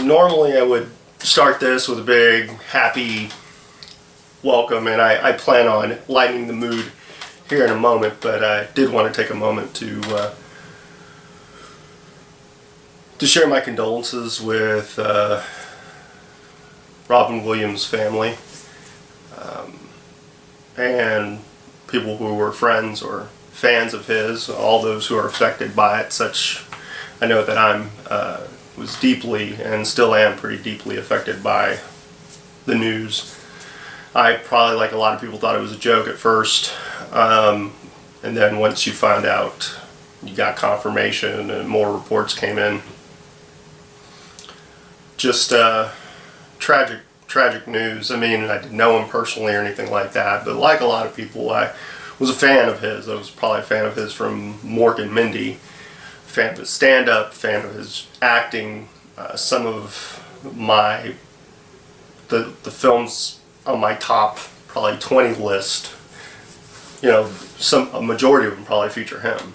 Normally I would start this with a big, happy welcome, and I plan on lightening the mood here in a moment, but I did want to take a moment to share my condolences with Robin Williams' family and people who were friends or fans of his, all those who are affected by it. I know that I'm was deeply and still am pretty deeply affected by the news. I probably, like a lot of people, thought it was a joke at first, and then once you found out, you got confirmation and more reports came in. Just tragic news. I mean, I didn't know him personally or anything like that, but like a lot of people, I was a fan of his. I was probably a fan of his from Mork and Mindy, fan of his stand-up, fan of his acting. Some of the films on my top probably 20 list, you know, a majority of them probably feature him,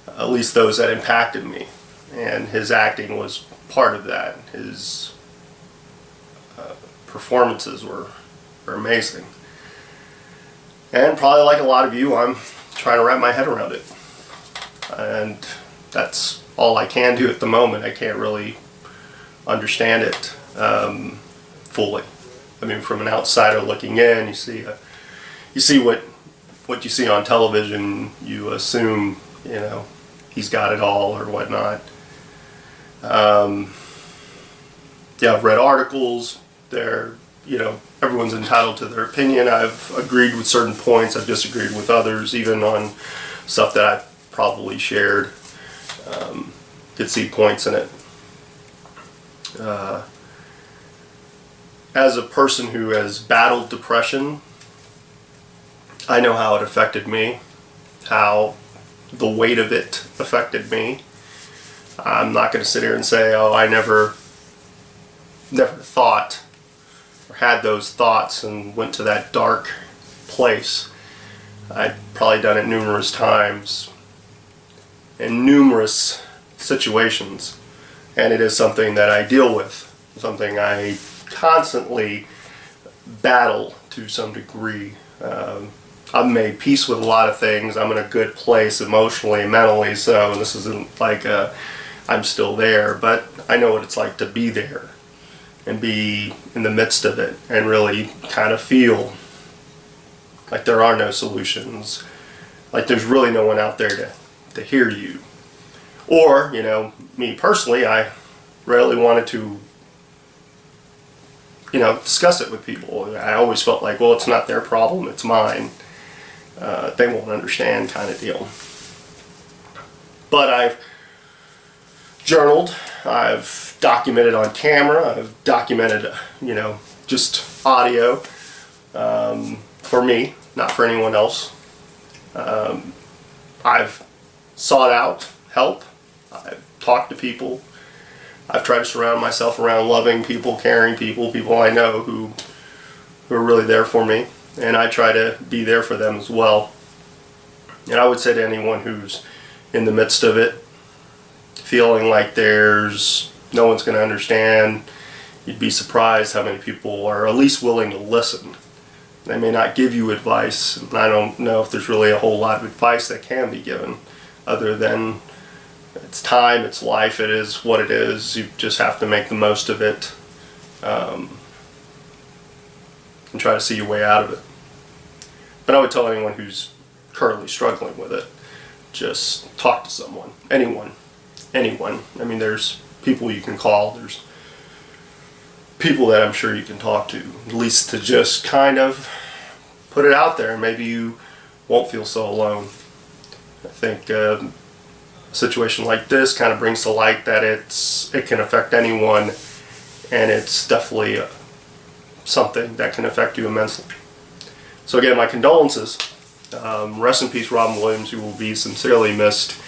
at least those that impacted me, and his acting was part of that. His performances were amazing, and probably like a lot of you, I'm trying to wrap my head around it, and that's all I can do at the moment. I can't really understand it fully. I mean, from an outsider looking in, you see what you see on television. You assume, you know, he's got it all or whatnot. Yeah, I've read articles. You know, everyone's entitled to their opinion. I've agreed with certain points. I've disagreed with others, even on stuff that I probably shared. Could see points in it. As a person who has battled depression, I know how it affected me, how the weight of it affected me. I'm not going to sit here and say, oh, I never thought or had those thoughts and went to that dark place. I'd probably done it numerous times in numerous situations, and it is something that I deal with, something I constantly battle to some degree. I've made peace with a lot of things. I'm in a good place emotionally and mentally, so this isn't like I'm still there, but I know what it's like to be there and be in the midst of it and really kind of feel like there are no solutions, like there's really no one out there to hear you. Or, you know, me personally, I rarely wanted to, you know, discuss it with people. I always felt like, well, it's not their problem, it's mine. They won't understand, kind of deal. But I've journaled, I've documented on camera, I've documented, you know, just audio for me, not for anyone else. I've sought out help. I've talked to people. I've tried to surround myself around loving people, caring people, people I know who are really there for me, and I try to be there for them as well. And I would say to anyone who's in the midst of it, feeling like there's no one's going to understand, you'd be surprised how many people are at least willing to listen. They may not give you advice, and I don't know if there's really a whole lot of advice that can be given other than it's time, it's life, it is what it is. You just have to make the most of it and try to see your way out of it. But I would tell anyone who's currently struggling with it, just talk to someone. Anyone. I mean, there's people you can call, there's people that I'm sure you can talk to, at least to just kind of put it out there, and maybe you won't feel so alone. I think a situation like this kind of brings to light that it can affect anyone, and it's definitely something that can affect you immensely. So again, my condolences. Rest in peace, Robin Williams. You will be sincerely missed.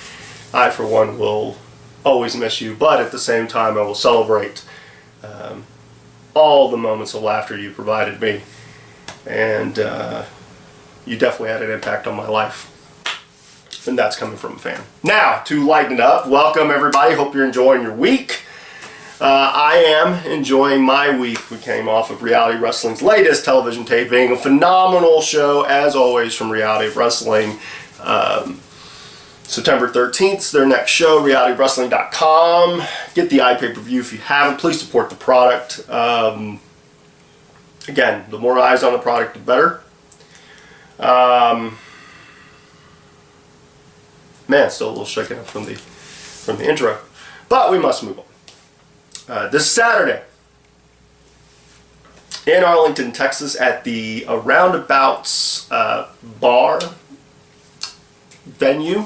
I, for one, will always miss you, but at the same time, I will celebrate all the moments of laughter you provided me, and you definitely had an impact on my life. And that's coming from a fan. Now, to lighten it up, welcome everybody. Hope you're enjoying your week. I am enjoying my week. We came off of Reality Wrestling's latest television taping. A phenomenal show, as always, from Reality Wrestling. September 13th, their next show, realitywrestling.com. Get the iPay-per-view if you haven't. Please support the product. Again, the more eyes on the product, the better. Man, still a little shaken up from the intro. But we must move on. This Saturday in Arlington, Texas, at the Roundabouts bar venue,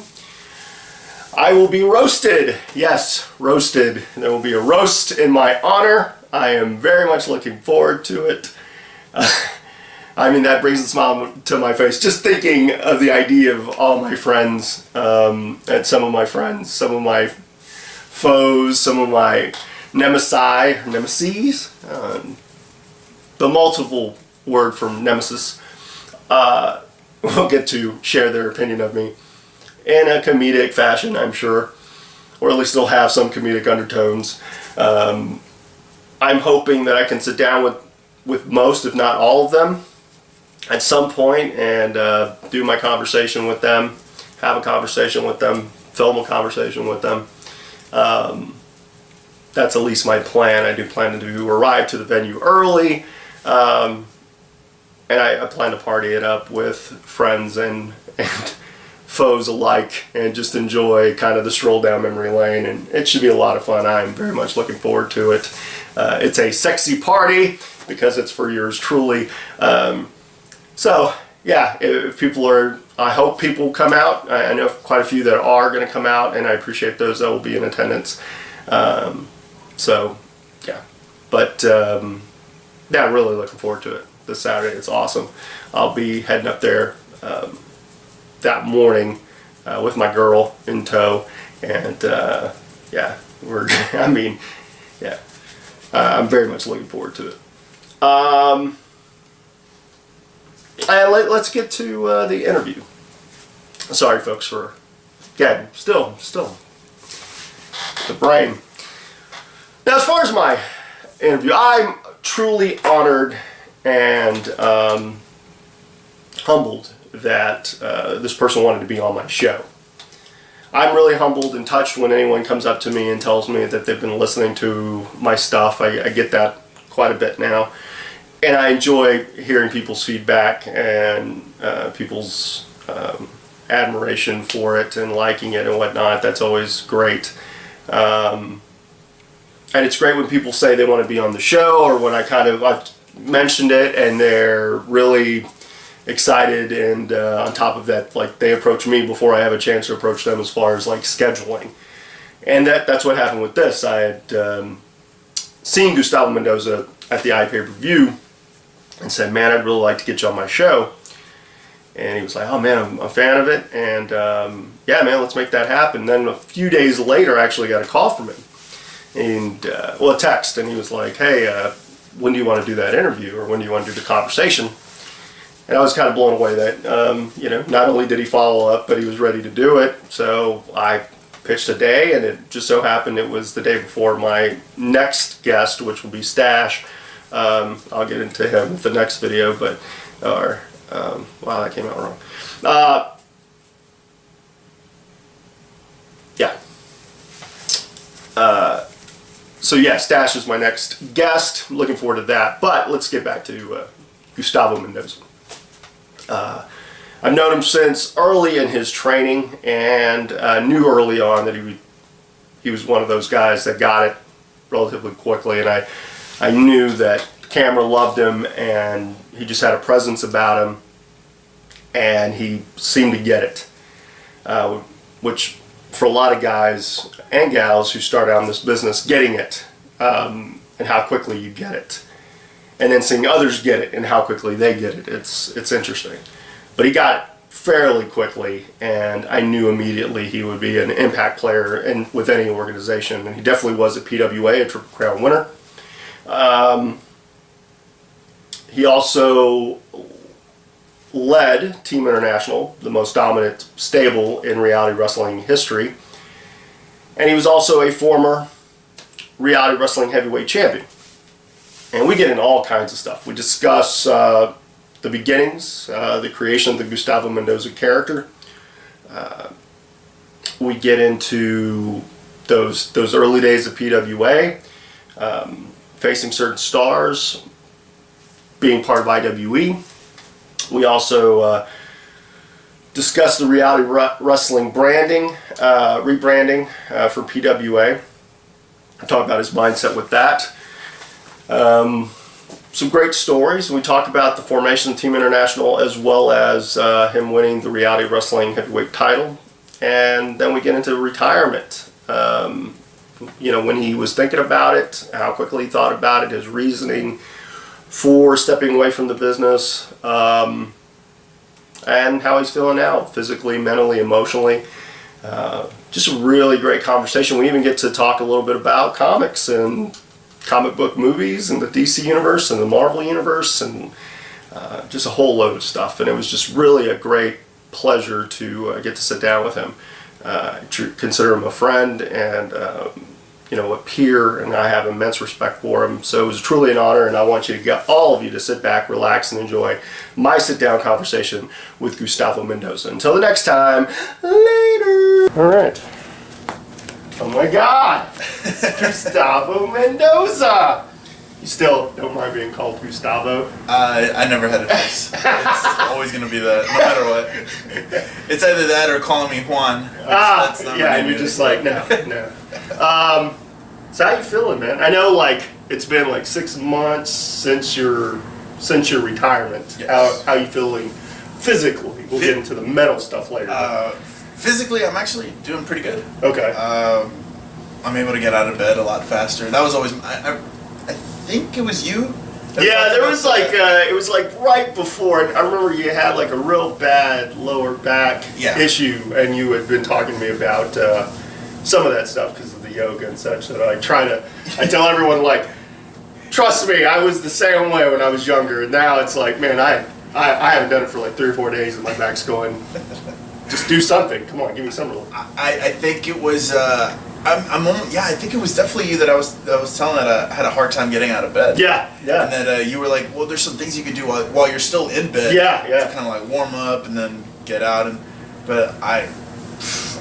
I will be roasted. Yes, roasted. There will be a roast in my honor. I am very much looking forward to it. I mean, that brings a smile to my face just thinking of the idea of all my friends, and some of my friends, some of my foes, some of my nemesis, the multiple word from nemesis, will get to share their opinion of me in a comedic fashion, I'm sure, or at least they'll have some comedic undertones. I'm hoping that I can sit down with most, if not all of them, at some point and do my conversation with them, have a conversation with them, film a conversation with them. That's at least my plan. I do plan to arrive to the venue early, and I plan to party it up with friends and foes alike and just enjoy kind of the stroll down memory lane, and it should be a lot of fun. I'm very much looking forward to it. It's a sexy party because it's for yours truly. So yeah, if people are, I hope people come out. I know quite a few that are going to come out, and I appreciate those that will be in attendance. So yeah, but yeah, I'm really looking forward to it this Saturday. It's awesome. I'll be heading up there that morning with my girl in tow, and yeah, I mean, yeah, I'm very much looking forward to it. Let's get to the interview. Sorry, folks, for again, still the brain. Now, as far as my interview, I'm truly honored and humbled that this person wanted to be on my show. I'm really humbled and touched when anyone comes up to me and tells me that they've been listening to my stuff. I get that quite a bit now. And I enjoy hearing people's feedback and people's admiration for it and liking it and whatnot. That's always great. And it's great when people say they want to be on the show, or when I've mentioned it and they're really excited, and on top of that, like, they approach me before I have a chance to approach them as far as like scheduling. And that's what happened with this. I had seen Gustavo Mendoza at the iPay-per-view and said, man, I'd really like to get you on my show. And he was like, oh man, I'm a fan of it, and yeah man, let's make that happen. Then a few days later I actually got a call from him, and well, a text, and he was like, hey, when do you want to do that interview, or when do you want to do the conversation? And I was kind of blown away that you know, not only did he follow up, but he was ready to do it. So I pitched a day, and it just so happened it was the day before my next guest, which will be Stash. I'll get into him with the next video, but wow, that came out wrong. Yeah. So yeah, Stash is my next guest. Looking forward to that. But let's get back to Gustavo Mendoza. I've known him since early in his training, and knew early on that he was one of those guys that got it relatively quickly, and I knew that the camera loved him, and he just had a presence about him, and he seemed to get it, which for a lot of guys and gals who start out in this business, getting it, and how quickly you get it, and then seeing others get it and how quickly they get it, it's interesting. But he got it fairly quickly, and I knew immediately he would be an impact player with any organization, and he definitely was at PWA, a Triple Crown winner. He also led Team International, the most dominant stable in reality wrestling history, and he was also a former reality wrestling heavyweight champion. And we get into all kinds of stuff. We discuss the beginnings, the creation of the Gustavo Mendoza character. We get into those early days of PWA, facing certain stars, being part of IWE. We also discuss the reality wrestling branding, rebranding for PWA. Talk about his mindset with that. Some great stories. We talk about the formation of Team International as well as him winning the reality wrestling heavyweight title. And then we get into retirement. When he was thinking about it, how quickly he thought about it, his reasoning for stepping away from the business, and how he's feeling now, physically, mentally, emotionally. Just a really great conversation. We even get to talk a little bit about comics and comic book movies and the DC universe and the Marvel universe and just a whole load of stuff. And it was just really a great pleasure to get to sit down with him. I consider him a friend and a peer, and I have immense respect for him. So it was truly an honor, and I want all of you to sit back, relax, and enjoy my sit-down conversation with Gustavo Mendoza. Until the next time, later. All right. Oh my God, Gustavo Mendoza. You still don't mind being called Gustavo? I never had a choice. It's always going to be that, no matter what. It's either that or calling me Juan. That's not and you're just like, no. So how you feeling, man? I know, it's been 6 months since your retirement. Yes. How you feeling physically? We'll get into the mental stuff later. Physically, I'm actually doing pretty good. Okay. I'm able to get out of bed a lot faster. That was always I think it was you. Yeah, there was it was right before. I remember you had a real bad lower back issue, and you had been talking to me about some of that stuff because of the yoga and such. That I tell everyone trust me, I was the same way when I was younger, and now it's man, I haven't done it for 3 or 4 days, and my back's going. Just do something. Come on, give me some relief. I think it was. I think it was definitely you that I was telling that I had a hard time getting out of bed. Yeah. And that you were like, well, there's some things you can do while you're still in bed. Yeah. To kind of warm up and then get out. But I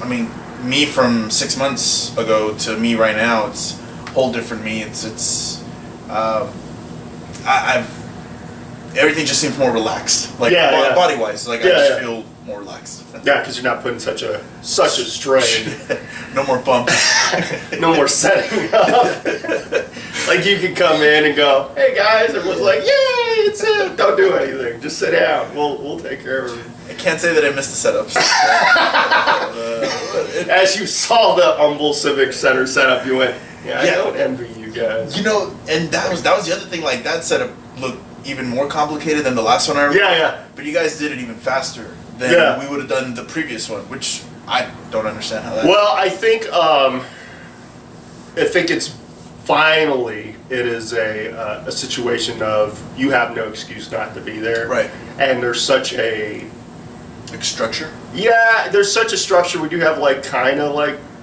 mean, me from 6 months ago to me right now, it's a whole different me. Everything just seems more relaxed. Body wise, I just feel more relaxed. Yeah, because you're not putting such a strain. No more bumps. No more setting up. You can come in and go, hey guys, everyone's yay, it's it. Don't do anything. Just sit down. We'll take care of it. I can't say that I missed the setups. As you saw the Humble Civic Center setup, you went, I don't envy you guys. And that was the other thing. That setup looked even more complicated than the last one I remember. Yeah. But you guys did it even faster than we would have done the previous one, which I don't understand how that. Well, I think it's finally it is a situation of you have no excuse not to be there. Right. And there's such a structure. Yeah, there's such a structure. We do have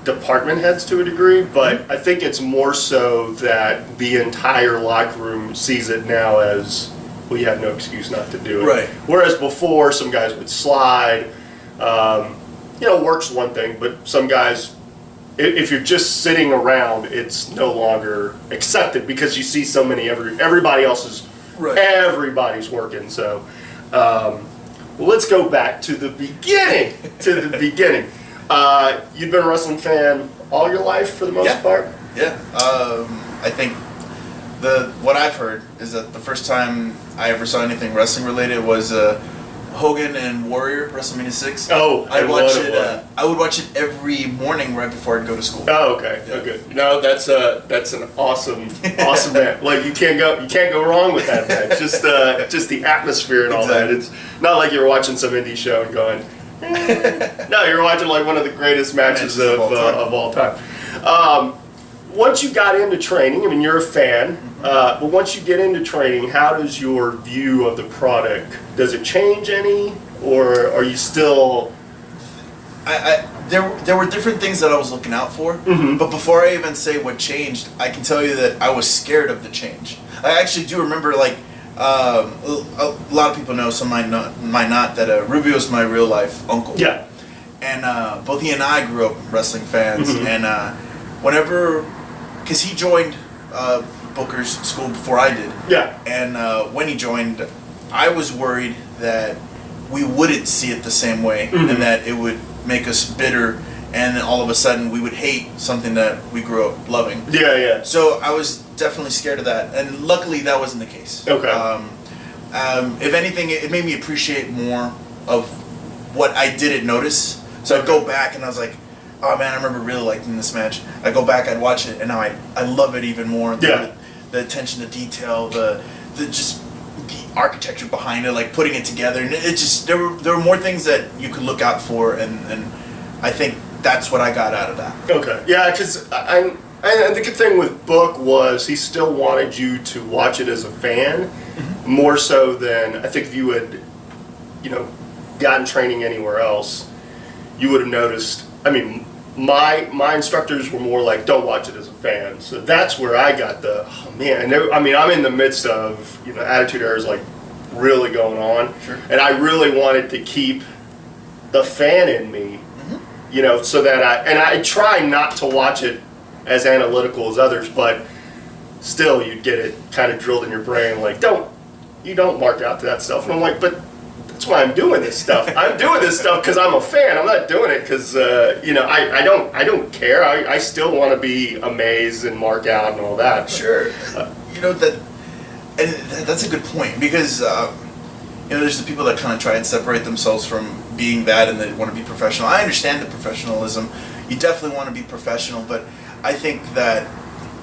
department heads to a degree, but I think it's more so that the entire locker room sees it now as, well, you have no excuse not to do it. Right. Whereas before, some guys would slide. Work's one thing, but some guys, if you're just sitting around, it's no longer accepted because you see so many, everybody else is, everybody's working. So, let's go back to the beginning, you've been a wrestling fan all your life for the most part? Yeah. I think what I've heard is that the first time I ever saw anything wrestling related was Hogan and Warrior, WrestleMania 6. Oh, I would watch it every morning right before I'd go to school. Oh, okay. Yeah. Oh, good. No, that's an awesome man. You can't go wrong with that, man. Just the atmosphere and all that. It's not like you're watching some indie show and going, no, you're watching one of the greatest matches of all time. Once you got into training, I mean, you're a fan, but once you get into training, how does your view of the product, does it change any, or are you still... there were different things that I was looking out for. Mhm. But before I even say what changed, I can tell you that I was scared of the change. I actually do remember, like, a lot of people know, some might not, that Rubio's my real life uncle. Yeah. And both he and I grew up wrestling fans. Mhm. And whenever, because he joined Booker's school before I did. Yeah. And when he joined, I was worried that we wouldn't see it the same way, Mhm. and that it would make us bitter, and then all of a sudden we would hate something that we grew up loving. Yeah, yeah. So I was definitely scared of that, and luckily that wasn't the case. Okay. If anything, it made me appreciate more of what I didn't notice. So I'd go back and I was like, oh man, I remember really liking this match. I go back, I'd watch it, and now I love it even more. Yeah. The attention to detail, the just the architecture behind it, like putting it together, and it just there were more things that you could look out for, and I think that's what I got out of that. Okay. Yeah, because and the good thing with Book was he still wanted you to watch it as a fan, more so than I think if you had, gotten training anywhere else, you would have noticed. I mean, my instructors were more like, don't watch it as a fan. So that's where I got the, oh man. And I'm in the midst of, Attitude Era is like really going on. Sure. And I really wanted to keep the fan in me, so that I try not to watch it as analytical as others, but still you'd get it kind of drilled in your brain, like, you don't mark out to that stuff. And I'm like, but that's why I'm doing this stuff. I'm doing this stuff because I'm a fan. I'm not doing it because I don't care. I still want to be amazed and mark out and all that. Sure. That's a good point, because there's the people that kind of try and separate themselves from being that, and they want to be professional. I understand the professionalism. You definitely want to be professional, but I think that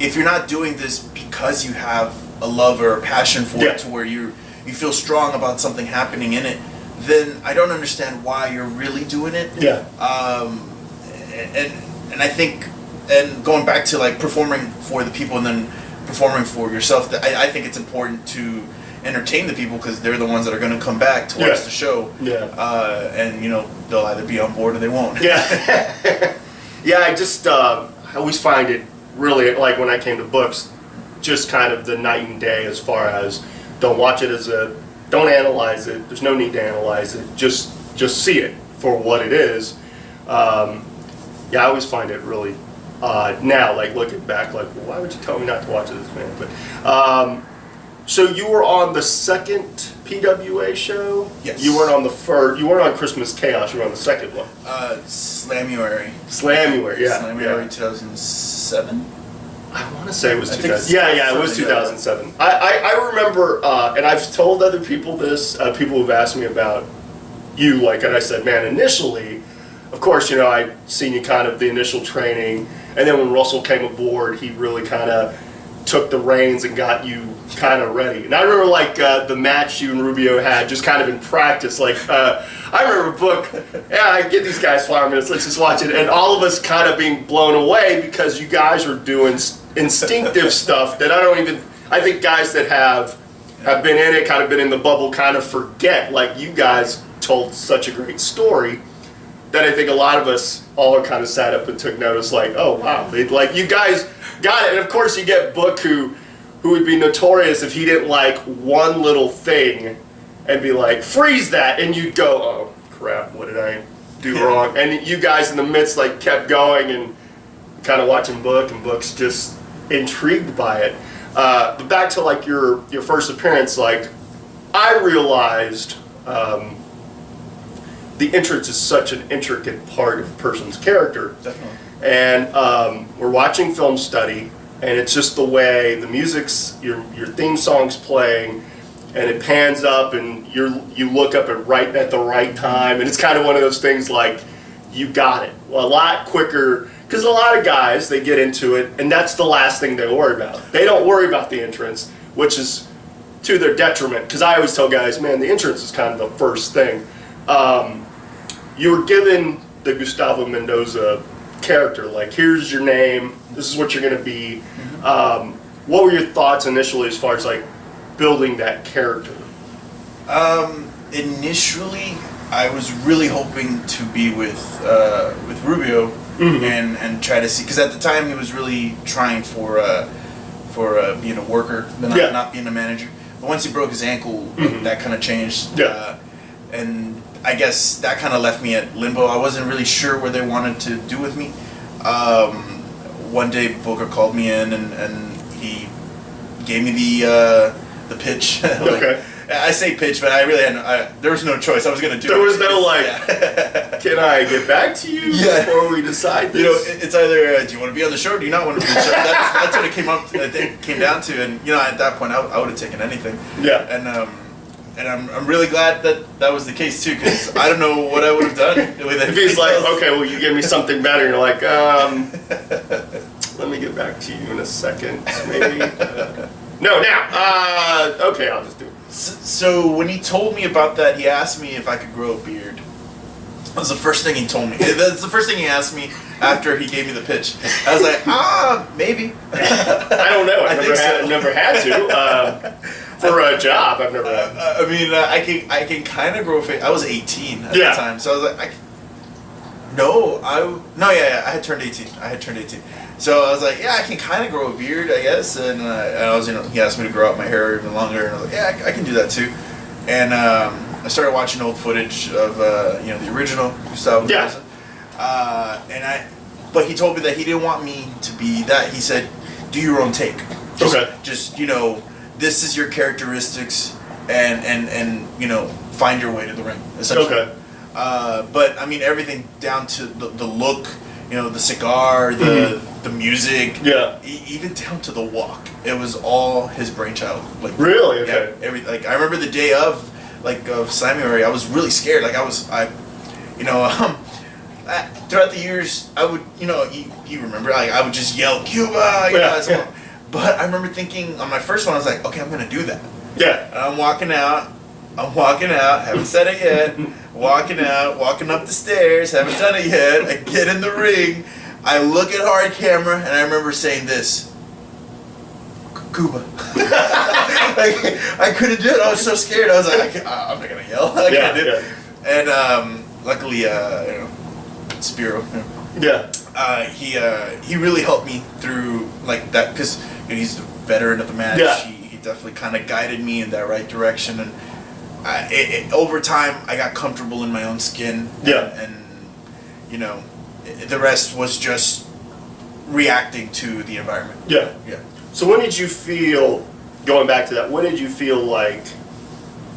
if you're not doing this because you have a love or a passion for it, to where you feel strong about something happening in it, then I don't understand why you're really doing it. Yeah. And I think, and going back to like performing for the people and then performing for yourself, I think it's important to entertain the people, because they're the ones that are going to come back to watch the show. Yeah. And they'll either be on board or they won't. Yeah. Yeah, I just I always find it really, like when I came to Books, just kind of the night and day as far as don't watch it don't analyze it. There's no need to analyze it. Just see it for what it is. I always find it really now, like looking back, like, well, why would you tell me not to watch this, man? But so you were on the second PWA show? Yes. You weren't on the first. You weren't on Christmas Chaos. You were on the second one. Slamuary. Slamuary, yeah. Slamuary 2007. I want to say it was I think 2000. Yeah, it was 2007. I remember, and I've told other people this, people who've asked me about you, like, and I said, man, initially, of course, I'd seen you kind of the initial training, and then when Russell came aboard, he really kind of took the reins and got you kind of ready. And I remember, like, the match you and Rubio had just kind of in practice, like, I remember Book, I get these guys 5 minutes, let's just watch it, and all of us kind of being blown away because you guys were doing instinctive stuff that I think guys that have been in it, kind of been in the bubble, kind of forget. Like, you guys told such a great story that I think a lot of us all are kind of sat up and took notice, like, oh wow, like, you guys got it. And of course you get Book, who would be notorious if he didn't like one little thing and be like, freeze that, and you'd go, oh crap, what did I do wrong? And you guys in the midst like kept going and kind of watching Book, and Book's just intrigued by it. But back to like your first appearance, like, I realized the entrance is such an intricate part of a person's character. Definitely. And we're watching film study, and it's just the way the music's, your theme song's playing, and it pans up, and you look up at the right time, and it's kind of one of those things like, you got it. Well, a lot quicker, because a lot of guys, they get into it, and that's the last thing they worry about. They don't worry about the entrance, which is to their detriment, because I always tell guys, man, the entrance is kind of the first thing. You were given the Gustavo Mendoza character, like, here's your name, this is what you're going to be. What were your thoughts initially as far as like building that character? Initially, I was really hoping to be with Rubio and try to see, because at the time he was really trying for being a worker, not being a manager. But once he broke his ankle, that kind of changed. Yeah. And I guess that kind of left me at limbo. I wasn't really sure what they wanted to do with me. One day Booker called me in and he gave me the pitch. Okay. I say pitch, but I really had there was no choice. I was going to do it. There was no can I get back to you before we decide this? You know, it's either do you want to be on the show or do you not want to be on the show? That's what it came down to. And you know, at that point, I would have taken anything. Yeah. And I'm really glad that was the case too, because I don't know what I would have done with it. If he's like, okay, well, you give me something better, and you're like, let me get back to you in a second, maybe. No, now. Okay, I'll just do it. So when he told me about that, he asked me if I could grow a beard. That was the first thing he told me. That's the first thing he asked me after he gave me the pitch. I was like, maybe. I don't know. I've never had to. For a job, I've never had. I mean, I can kind of grow a face. I was 18 at the time, so I was like, I had turned 18. So I was like, yeah, I can kind of grow a beard, I guess. And I was, he asked me to grow out my hair even longer, and I was like, yeah, I can do that too. And I started watching old footage of the original Gustavo Mendoza. But he told me that he didn't want me to be that. He said, do your own take. Just this is your characteristics, and find your way to the ring, essentially. Okay. But I mean, everything down to the look, the cigar, the music, even down to the walk. It was all his brainchild. Like really, okay. Yeah, I remember the day of Slammy, I was really scared. Throughout the years, I would, you remember, I would just yell Cuba, But I remember thinking on my first one, I was like, okay, I'm gonna do that. Yeah. And I'm walking out, haven't said it yet. Walking up the stairs, haven't done it yet. I get in the ring, I look at hard camera, and I remember saying this, Cuba. I couldn't do it. I was so scared. I was like, I'm not gonna yell. I can't do it. And luckily, Spiro. He really helped me through that, because he's the veteran of the match. Yeah. He definitely kind of guided me in that right direction, and over time I got comfortable in my own skin. And the rest was just reacting to the environment. Yeah. So when did you feel, going back to that, when did you feel like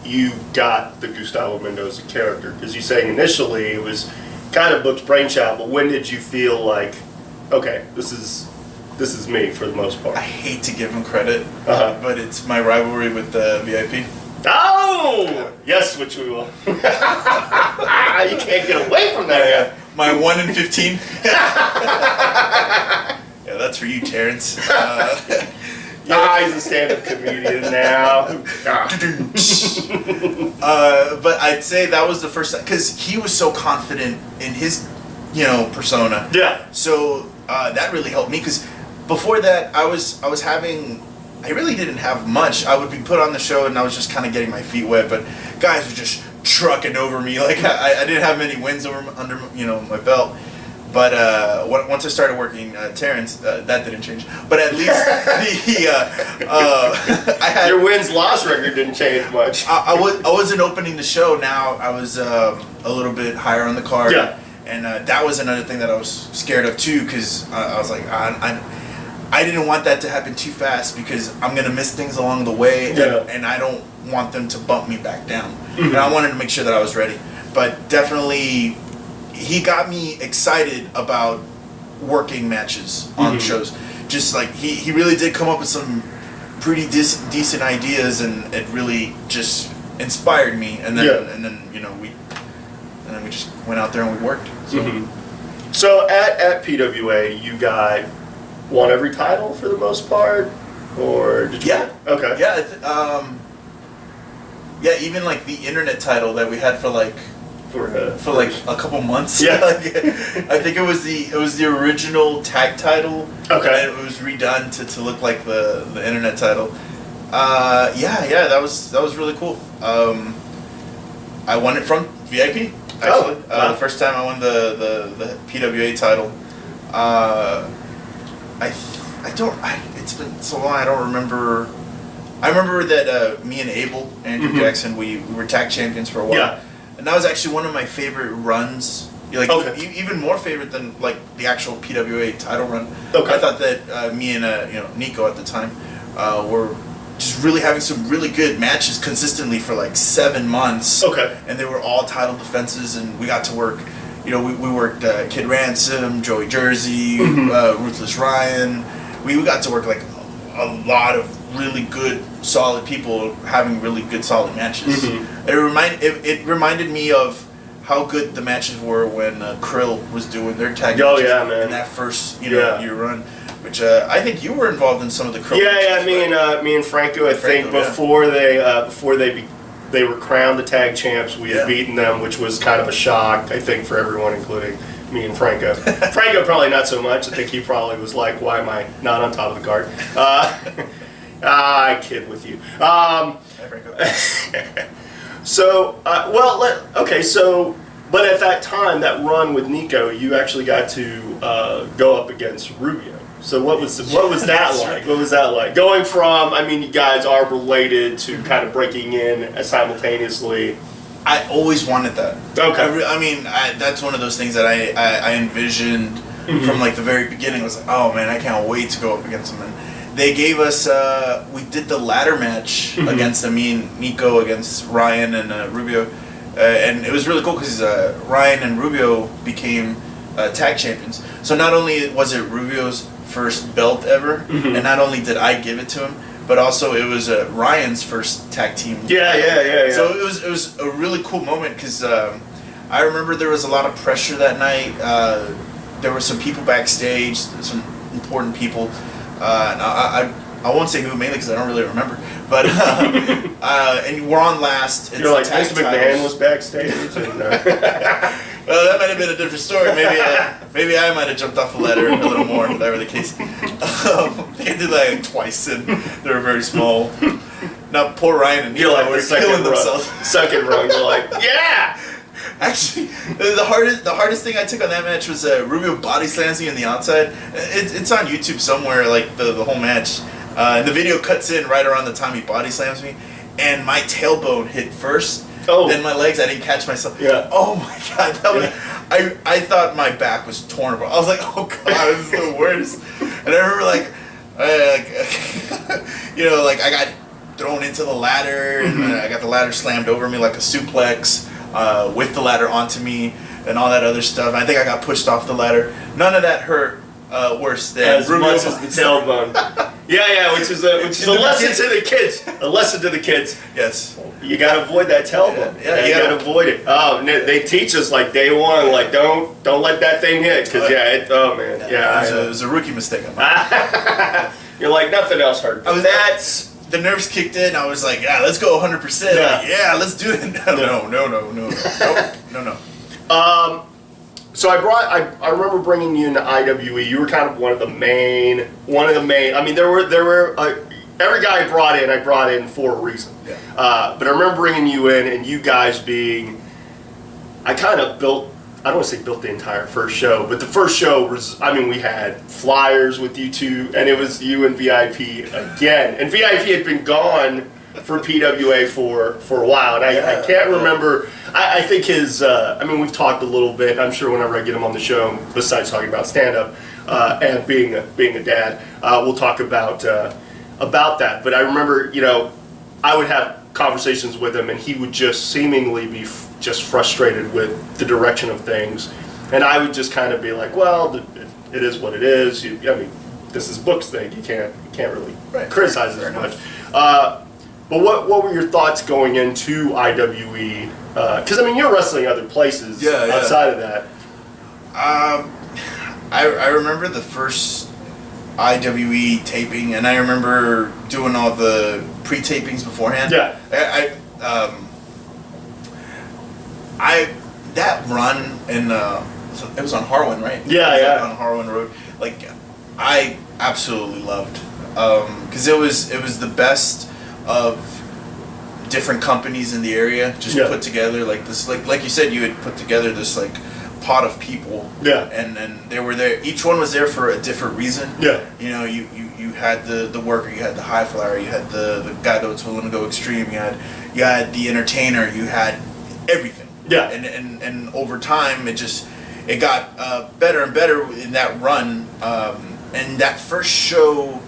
you got the Gustavo Mendoza character? Because you're saying initially it was kind of Book's brainchild, but when did you feel like, okay, this is me for the most part? I hate to give him credit, but it's my rivalry with the VIP. Oh! Yes, which we will. You can't get away from that. My 1 in 15. Yeah, that's for you, Terrence. He's a stand-up comedian now. But I'd say that was the first time, because he was so confident in his, persona. Yeah. So that really helped me, because before that, I really didn't have much. I would be put on the show, and I was just kind of getting my feet wet, but guys were just trucking over me. I didn't have many wins under my belt. But once I started working Terrence, that didn't change. But at least I had your wins-loss record didn't change much. I wasn't opening the show. Now I was a little bit higher on the card. Yeah. And that was another thing that I was scared of too, because I was like, I didn't want that to happen too fast, because I'm gonna miss things along the way, and I don't want them to bump me back down. And I wanted to make sure that I was ready. But definitely, he got me excited about working matches on shows. Just he really did come up with some pretty decent ideas, and it really just inspired me. And then we just went out there and we worked. So at PWA, you won every title for the most part, or did you? Yeah. Okay. Yeah. Yeah. Even the internet title that we had for a couple months. Yeah. I think it was the original tag title. Okay. And it was redone to look like the internet title. Yeah, that was really cool. I won it from VIP, actually. Wow. The first time I won the PWA title. It's been so long, I don't remember. I remember that me and Andrew Jackson, we were tag champions for a while. Yeah. And that was actually one of my favorite runs. Like even more favorite than like the actual PWA title run. Okay. I thought that me and Nico at the time were just really having some really good matches consistently for like 7 months. Okay. And they were all title defenses, and we got to work. We worked Kid Ransom, Joey Jersey, Ruthless Ryan. We got to work like a lot of really good, solid people having really good, solid matches. It reminded me of how good the matches were when Krill was doing their tag matches in that first year run. Which I think you were involved in some of the Krill matches. Me and Franco. I think before they were crowned the tag champs, we had beaten them, which was kind of a shock, I think, for everyone, including me and Franco. Franco probably not so much. I think he probably was like, "Why am I not on top of the card?" I kid with you. Hi, Franco. So, but at that time, that run with Nico, you actually got to go up against Rubio. So what was that like? What was that like? Going from, you guys are related to kind of breaking in simultaneously. I always wanted that. Okay. That's one of those things that I envisioned from like the very beginning. I was like, oh man, I can't wait to go up against them. And they gave us, we did the ladder match against them, me and Nico against Ryan and Rubio. And it was really cool because Ryan and Rubio became tag champions. So not only was it Rubio's first belt ever, and not only did I give it to him, but also it was Ryan's first tag team. Yeah. So it was a really cool moment because I remember there was a lot of pressure that night. There were some people backstage, some important people. And I won't say who mainly because I don't really remember. But and we're on last. You're like, Vince McMahon was backstage. And, well, that might have been a different story. Maybe I might have jumped off a ladder a little more if that were the case. They did like twice, and they were very small. Now, poor Ryan and Nico were killing themselves. Second rung, you're like, yeah! Actually, the hardest thing I took on that match was Rubio body slams me on the outside. It's on YouTube somewhere, like the whole match. And the video cuts in right around the time he body slams me, and my tailbone hit first. Oh. Then my legs, I didn't catch myself. Yeah. Oh my god, I thought my back was torn apart. I was like, oh god, this is the worst. And I remember I got thrown into the ladder, and I got the ladder slammed over me like a suplex, with the ladder onto me, and all that other stuff. I think I got pushed off the ladder. None of that hurt worse than as much as the tailbone. which is a lesson to the kids. A lesson to the kids. Yes. You gotta avoid that tailbone. Yeah, you gotta avoid it. Oh, they teach us like day one, like don't let that thing hit, because it was a rookie mistake on my You're like, nothing else hurt. The nerves kicked in. I was like, yeah, let's go 100%. Yeah. Let's do it. No. So I remember bringing you into IWE. You were kind of one of the main. There were every guy I brought in for a reason. Yeah. But I remember bringing you in, and you guys being, I kind of built. I don't want to say built the entire first show, but the first show was, we had flyers with you two, and it was you and VIP again. And VIP had been gone for PWA for a while, and I can't remember. I think his, we've talked a little bit, I'm sure whenever I get him on the show, besides talking about stand-up and being a dad, we'll talk about that. But I remember, I would have conversations with him, and he would just seemingly be just frustrated with the direction of things, and I would just kind of be like, well, it is what it is. This is Book's thing. You can't really criticize it as much. But what were your thoughts going into IWE? Because you're wrestling other places outside of that. I remember the first IWE taping, and I remember doing all the pre-tapings beforehand. Yeah. That run in it was on Harwin, right? Yeah. On Harwin Road, I absolutely loved, because it was the best of different companies in the area just Yeah. put together like this, like you said, you had put together this like pot of people. Yeah. And they were there. Each one was there for a different reason. Yeah. You know, you had the worker, you had the high flyer, you had the guy that was willing to go extreme, you had the entertainer, you had everything. Yeah. And over time, it got better and better in that run. And that first show,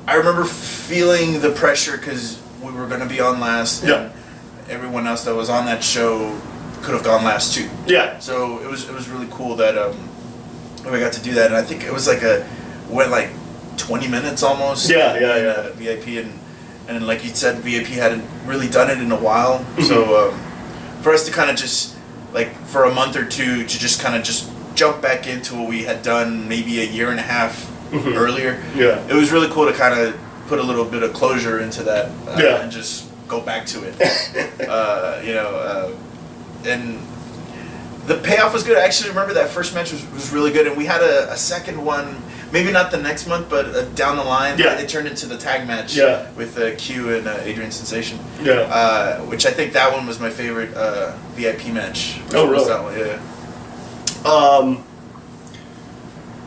I remember feeling the pressure because we were going to be on last. Yeah. And everyone else that was on that show could have gone last too. Yeah. So it was really cool that we got to do that. And I think it was went like 20 minutes almost. Yeah. VIP and like you said, VIP hadn't really done it in a while. So for us to kind of just like for a month or two to just kind of just jump back into what we had done maybe a year and a half earlier. Yeah. It was really cool to kind of put a little bit of closure into that and just go back to it. And the payoff was good. I actually remember that first match was really good, and we had a second one, maybe not the next month, but down the line. Yeah. It turned into the tag match with Q and Adrian Sensation. Yeah. Which I think that one was my favorite VIP match. Oh, really? Was that one, yeah.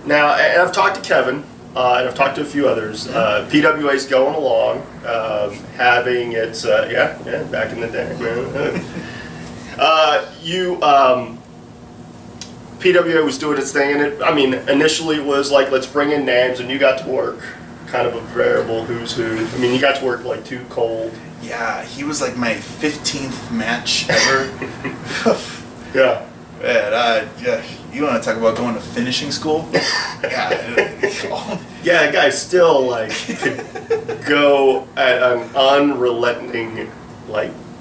Now, and I've talked to Kevin, and I've talked to a few others. PWA's going along, having its, back in the day. PWA was doing its thing, and initially it was like, let's bring in names, and you got to work kind of a variable who's who. I mean, you got to work like Too Cold. Yeah, he was like my 15th match ever. Yeah. Man, you want to talk about going to finishing school? Yeah, guy still like could go at an unrelenting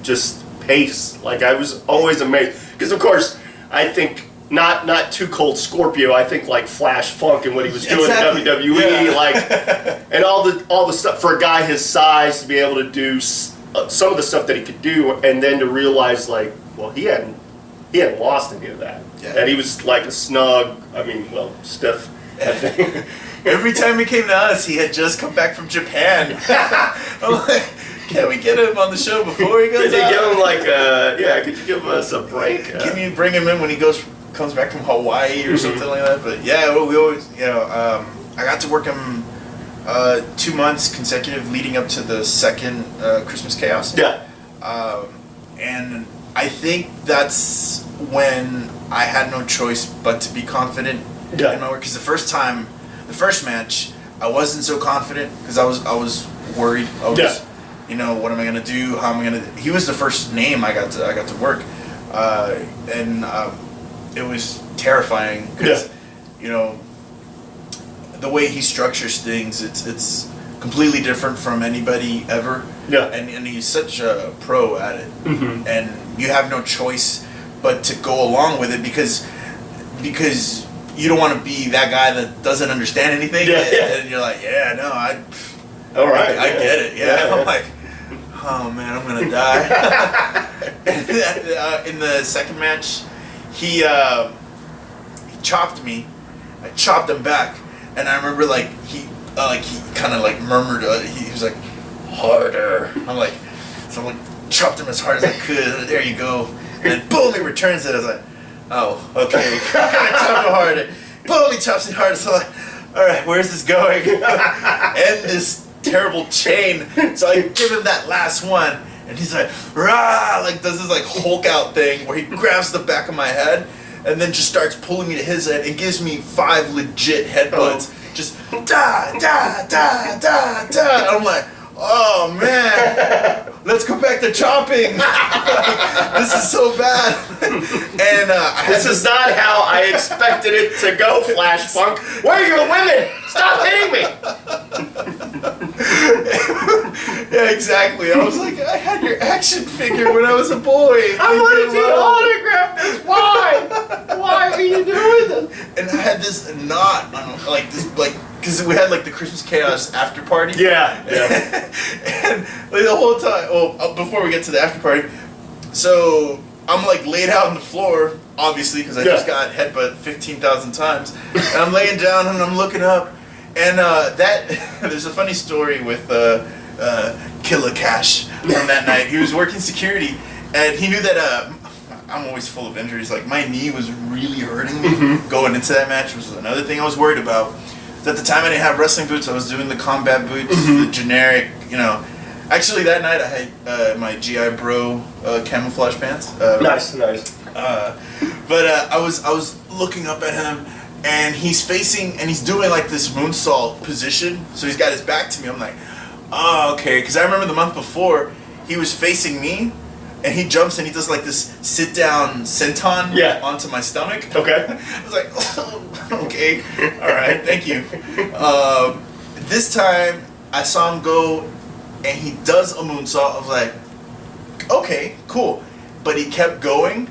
just pace. Like I was always amazed because of course I think not Too Cold Scorpio. I think like Flash Funk and what he was doing in WWE, and all the stuff for a guy his size to be able to do some of the stuff that he could do, and then to realize he hadn't lost any of that. Yeah. And he was like a snug, stiff. Every time he came to us, he had just come back from Japan. I'm like, can we get him on the show before he goes out? Could you give us a break? Can you bring him in when he comes back from Hawaii or something like that? But yeah, we always, I got to work him 2 months consecutive leading up to the second Christmas Chaos. Yeah. And I think that's when I had no choice but to be confident in my work. Because the first match, I wasn't so confident because I was worried. I was, what am I gonna do? How am I gonna? He was the first name I got to work, and it was terrifying because the way he structures things, it's completely different from anybody ever. Yeah. And he's such a pro at it. Mm-hmm. And you have no choice but to go along with it because you don't want to be that guy that doesn't understand anything. And you're like, I get it. I'm like, oh man, I'm gonna die. In the second match, he chopped me. I chopped him back, and I remember he kind of murmured. He was like, harder. I'm chopped him as hard as I could. There you go. And then boom, he returns it. I was like, oh, okay. Kind of chop him hard. Boom, he chops it hard. So I'm like, all right, where's this going? End this terrible chain. So I give him that last one, and he's like, rah, does this Hulk out thing where he grabs the back of my head and then just starts pulling me to his head and gives me 5 legit headbutts. Just da da da da da. I'm like, oh man, let's go back to chopping. This is so bad. And this is not how I expected it to go, Flash Funk. Where are your women? Stop hitting me. Yeah, exactly. I was like, I had your action figure when I was a boy. I wanted you to autograph this. Why? Why are you doing this? And I had this knot on because we had the Christmas Chaos after party. Yeah. And the whole time, before we get to the after party, so I'm laid out on the floor, obviously, because I just got headbutt 15,000 times. And I'm laying down and I'm looking up, and there's a funny story with Killer Cash. from that night. He was working security, and he knew that I'm always full of injuries. Like, my knee was really hurting me going into that match, which was another thing I was worried about. At the time, I didn't have wrestling boots. I was doing the combat boots, the generic, Actually, that night I had my GI Bro camouflage pants. Nice. But I was looking up at him, and he's facing, and he's doing like this moonsault position. So he's got his back to me. I'm like, oh, okay. Because I remember the month before, he was facing me, and he jumps and he does like this sit down senton onto my stomach. Okay. I was like, oh, okay, all right, thank you. This time I saw him go, and he does a moonsault. I was like, okay, cool. But he kept going,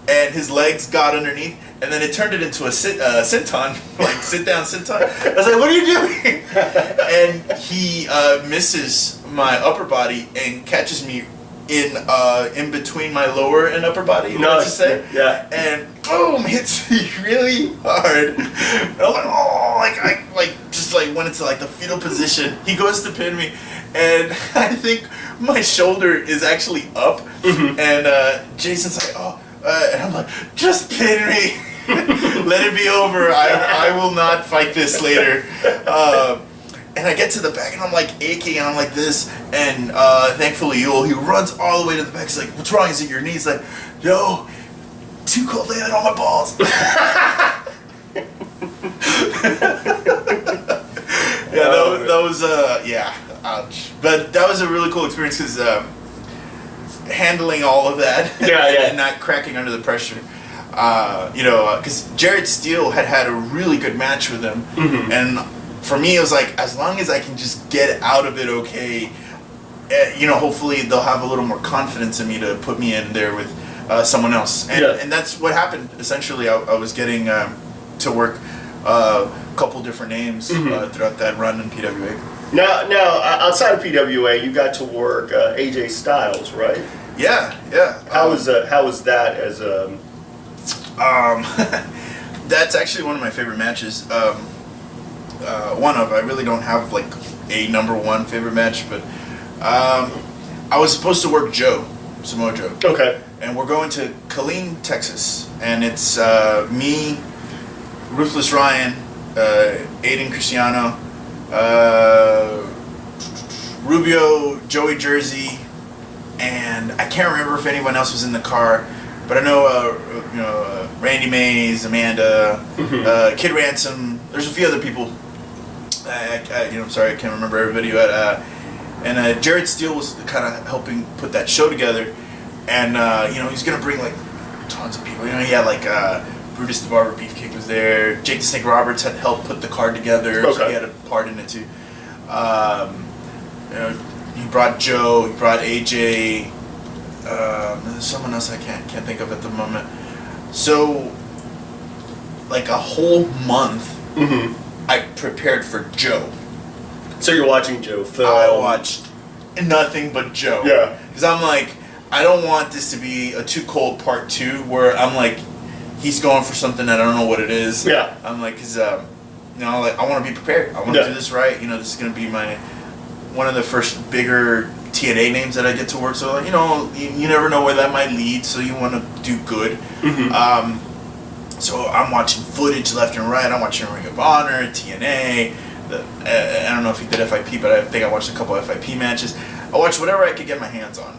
and his legs got underneath, and then it turned it into a senton, like sit down senton. I was like, what are you doing? And he misses my upper body and catches me in between my lower and upper body. You know what to say? Yeah. And boom, hits me really hard. And I was like, oh, I just went into like the fetal position. He goes to pin me, and I think my shoulder is actually up. And Jason's like, oh, and I'm like, just pin me. Let it be over. I will not fight this later. And I get to the back, and I'm like aching, and I'm like this, and thankfully he runs all the way to the back. He's like, what's wrong? Is it your knee? He's like, yo, too cold laying on my balls. That was ouch. But that was a really cool experience, because handling all of that and not cracking under the pressure. Because Jarrett Steele had a really good match with him, and for me it was like, as long as I can just get out of it okay, hopefully they'll have a little more confidence in me to put me in there with someone else, and that's what happened. Essentially, I was getting to work a couple different names throughout that run in PWA. Now, outside of PWA, you got to work AJ Styles, right? Yeah. How was that as a? That's actually one of my favorite matches. I really don't have like a number one favorite match, but I was supposed to work Samoa Joe. Okay. And we're going to Killeen, Texas, and it's me, Ruthless Ryan, Aiden Cristiano, Rubio, Joey Jersey, and I can't remember if anyone else was in the car, but I know Randy Mays, Amanda, Kid Ransom. There's a few other people. I'm sorry, I can't remember everybody. And Jarrett Steele was kind of helping put that show together, and he's gonna bring like tons of people. He had like Brutus the Barber Beefcake was there. Jake the Snake Roberts had helped put the card together, so he had a part in it too. He brought Joe, he brought AJ. There's someone else I can't think of at the moment. So, like a whole month, I prepared for Joe. So you're watching Joe film. I watched nothing but Joe. Yeah. Because I'm like, I don't want this to be a Too Cold Part 2 where I'm like, he's going for something that I don't know what it is. Yeah. I'm like, because, I want to be prepared. I want to do this right. This is going to be one of the first bigger TNA names that I get to work. So, you never know where that might lead, so you want to do good. So I'm watching footage left and right. I'm watching Ring of Honor, TNA. I don't know if he did FIP, but I think I watched a couple FIP matches. I watched whatever I could get my hands on.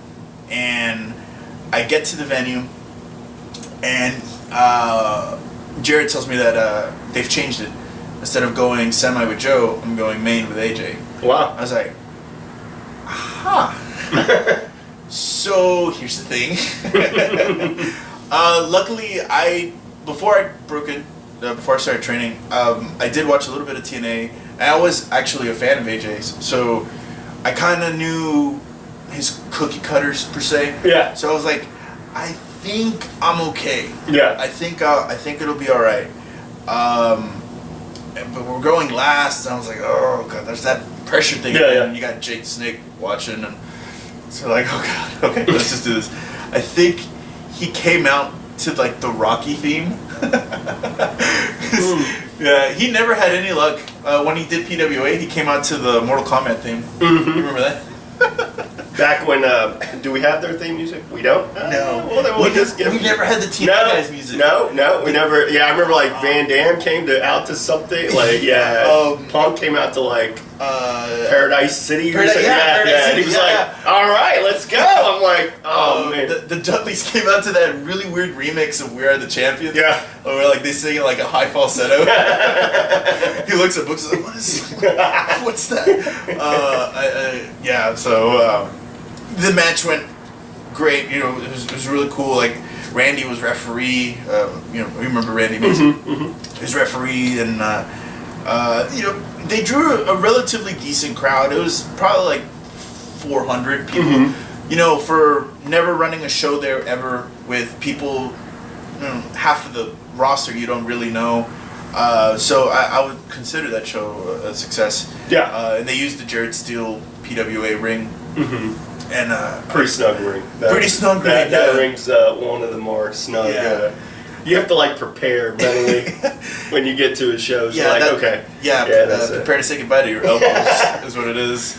And I get to the venue, and Jared tells me that they've changed it. Instead of going semi with Joe, I'm going main with AJ. Wow. I was like, aha. So here's the thing. Luckily, before I started training, I did watch a little bit of TNA, and I was actually a fan of AJ's. So I kind of knew his cookie cutters per se. Yeah. So I was like, I think I'm okay. Yeah. I think it'll be all right. But we're going last, and I was like, oh god, there's that pressure thing. Yeah. And you got Jake the Snake watching, and so like, oh god, okay, let's just do this. I think he came out to like the Rocky theme. Yeah, he never had any luck. When he did PWA, he came out to the Mortal Kombat theme. You remember that? Back when, do we have their theme music? We don't? No. Well, then we'll just give we never had the TNA guys music. No, we never. Yeah, I remember like Van Damme came out to something. Like, Punk came out to like Paradise City or something. Paradise City. And he was like, all right, let's go. I'm like, oh, man. The Dudleys came out to that really weird remix of We Are the Champions. Yeah. Where like they sing it like a high falsetto. He looks at books and like, what is what's that? So the match went great. You know, it was really cool. Like Randy was referee. You remember Randy Mason? He was referee, and they drew a relatively decent crowd. It was probably like 400 people. You know, for never running a show there ever with people, half of the roster you don't really know. So I would consider that show a success. Yeah. And they used the Jared Steele PWA ring. And pretty snug ring. Pretty snug ring. That ring's one of the more snug. Yeah. You have to like prepare mentally when you get to a show. So okay. Prepare to say goodbye to your elbows is what it is.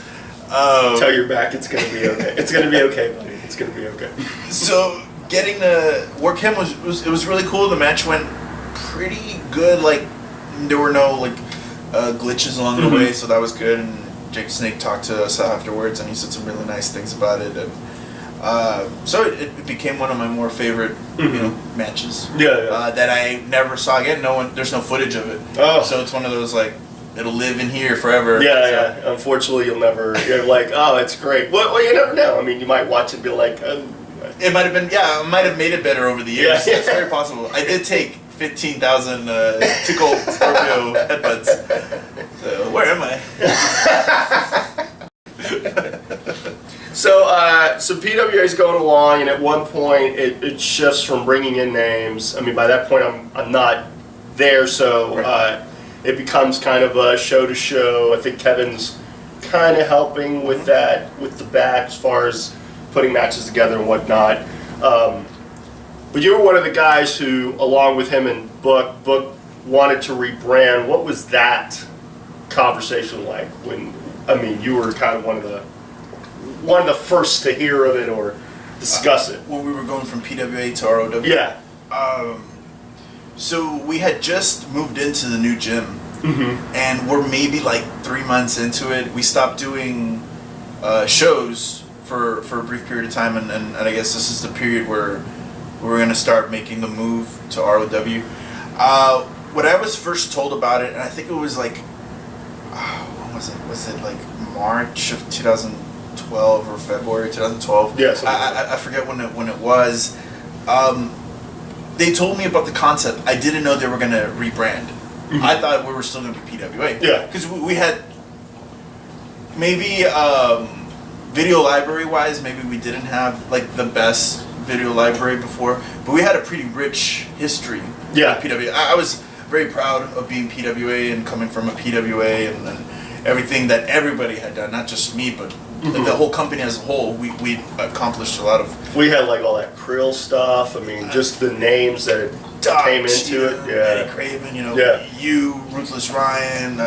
Tell your back it's gonna be okay. It's gonna be okay, buddy. It's gonna be okay. So getting to work him was really cool. The match went pretty good. Like there were no glitches along the way, so that was good. And Jake Snake talked to us afterwards, and he said some really nice things about it. And so it became one of my more favorite matches. That I never saw again. There's no footage of it. Oh. So it's one of those it'll live in here forever. Yeah. Unfortunately, you'll never. You're like, oh, it's great. Well, you never know. I mean, you might watch it and be like, it might have been. Yeah, I might have made it better over the years. Yeah. It's very possible. I did take 15,000 tickle Scorpio headbutts. So where am I? So PWA is going along, and at one point it shifts from bringing in names. I mean, by that point I'm not there, so it becomes kind of a show to show. I think Kevin's kind of helping with that, with the back as far as putting matches together and whatnot. But you were one of the guys who, along with him and Book wanted to rebrand. What was that conversation like? When you were kind of one of the first to hear of it or discuss it. When we were going from PWA to ROW. Yeah. So we had just moved into the new gym, and we're maybe 3 months into it. We stopped doing shows for a brief period of time, and I guess this is the period where we're going to start making the move to ROW. When I was first told about it, and I think it was when was it? Was it March of 2012 or February 2012? Yes. I forget when it was. They told me about the concept. I didn't know they were going to rebrand. I thought we were still going to be PWA. Yeah. Because we had maybe video library wise, maybe we didn't have the best video library before, but we had a pretty rich history. Yeah. With PWA. I was very proud of being PWA and coming from a PWA and everything that everybody had done, not just me, but the whole company as a whole. We accomplished a lot of. We had all that Krill stuff. I mean, just the names that came into it. Yeah. Eddie Craven, you, Ruthless Ryan,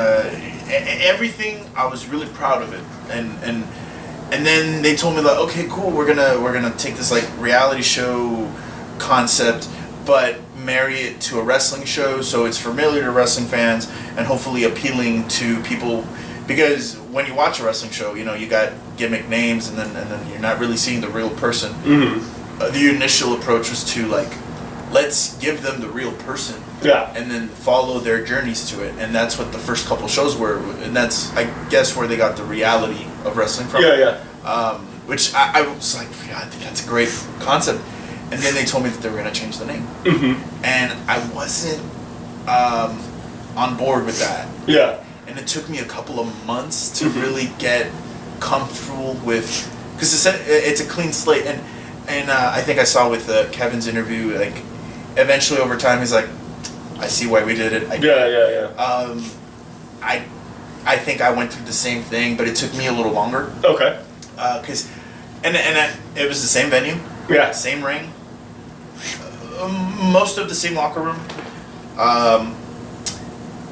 everything. I was really proud of it, and then they told me okay, cool, we're gonna take this reality show concept, but marry it to a wrestling show so it's familiar to wrestling fans and hopefully appealing to people, because when you watch a wrestling show, you got gimmick names and then you're not really seeing the real person. The initial approach was to let's give them the real person, and then follow their journeys to it, and that's what the first couple shows were, and that's I guess where they got the reality of wrestling from. Which I was I think that's a great concept. And then they told me that they were going to change the name. And I wasn't on board with that. Yeah. And it took me a couple of months to really get comfortable with, because it's a clean slate. And I think I saw with Kevin's interview, eventually over time, he's like, I see why we did it. I think I went through the same thing, but it took me a little longer. Okay. Because, it was the same venue. Yeah. Same ring. Most of the same locker room.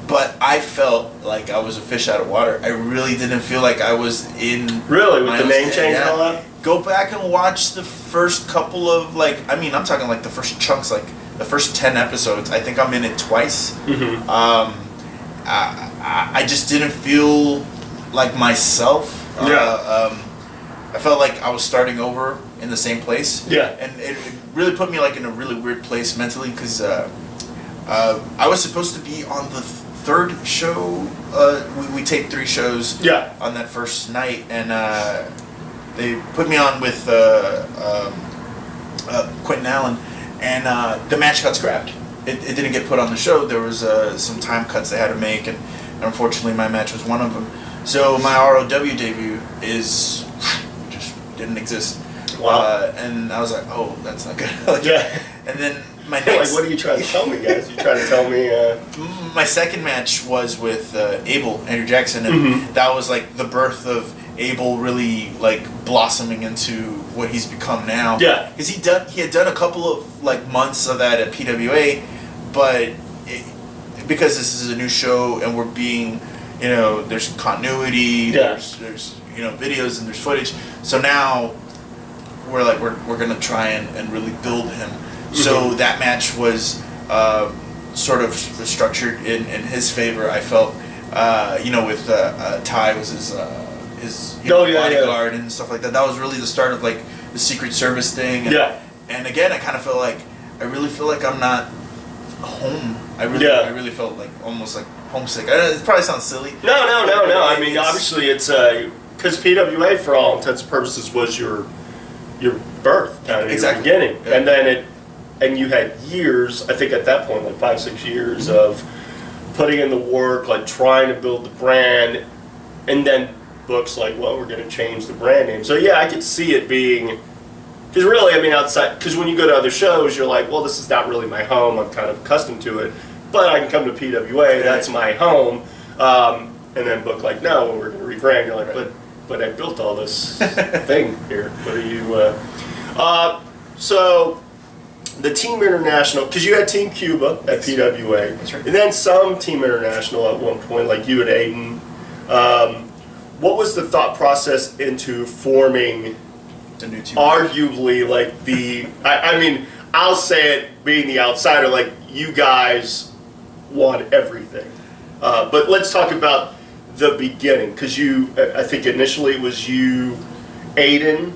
But I felt like I was a fish out of water. I really didn't feel like I was in. Really? With the name change and all that? go back and watch the first couple of I'm talking like the first chunks, like the first 10 episodes. I think I'm in it twice. Mm-hmm. I just didn't feel like myself. I felt like I was starting over in the same place. Yeah. And it really put me like in a really weird place mentally because I was supposed to be on the third show. We taped 3 shows on that first night, and they put me on with Quentin Allen, and the match got scrapped. It didn't get put on the show. There was some time cuts they had to make, and unfortunately my match was one of them. So my ROW debut just didn't exist. Wow. And I was like, oh, that's not good. And then my Like, next... what are you trying to tell me, guys? You trying to tell me... My second match was with Andrew Jackson, and that was like the birth of Abel really like blossoming into what he's become now. Yeah. Because he had done a couple of like months of that at PWA, but because this is a new show and we're being, there's continuity, there's videos and there's footage. So now we're gonna try and really build him. So that match was sort of structured in his favor. I felt, with Ty was his bodyguard and stuff like that. That was really the start of like the Secret Service thing. And, and again, I kind of feel like I'm not home. I really felt like almost like homesick. It probably sounds silly. No. I mean, obviously, it's because PWA, for all intents and purposes, was your birth, kind of your beginning, and then and you had years. I think at that point, like 5-6 years of putting in the work, like trying to build the brand, and then books like, well, we're going to change the brand name. So yeah, I could see it being, because really, I mean, outside, because when you go to other shows, you're like, well, this is not really my home. I'm kind of accustomed to it, but I can come to PWA. That's my home. And then book like, no, we're going to rebrand. You're like, but I built all this thing here. What are you? So the Team International, because you had Team Cuba at PWA, That's right. and then some Team International at one point, like you and Aiden. What was the thought process into forming The new team? arguably like I mean, I'll say it being the outsider, like you guys won everything. But let's talk about the beginning, because I think initially it was you, Aiden,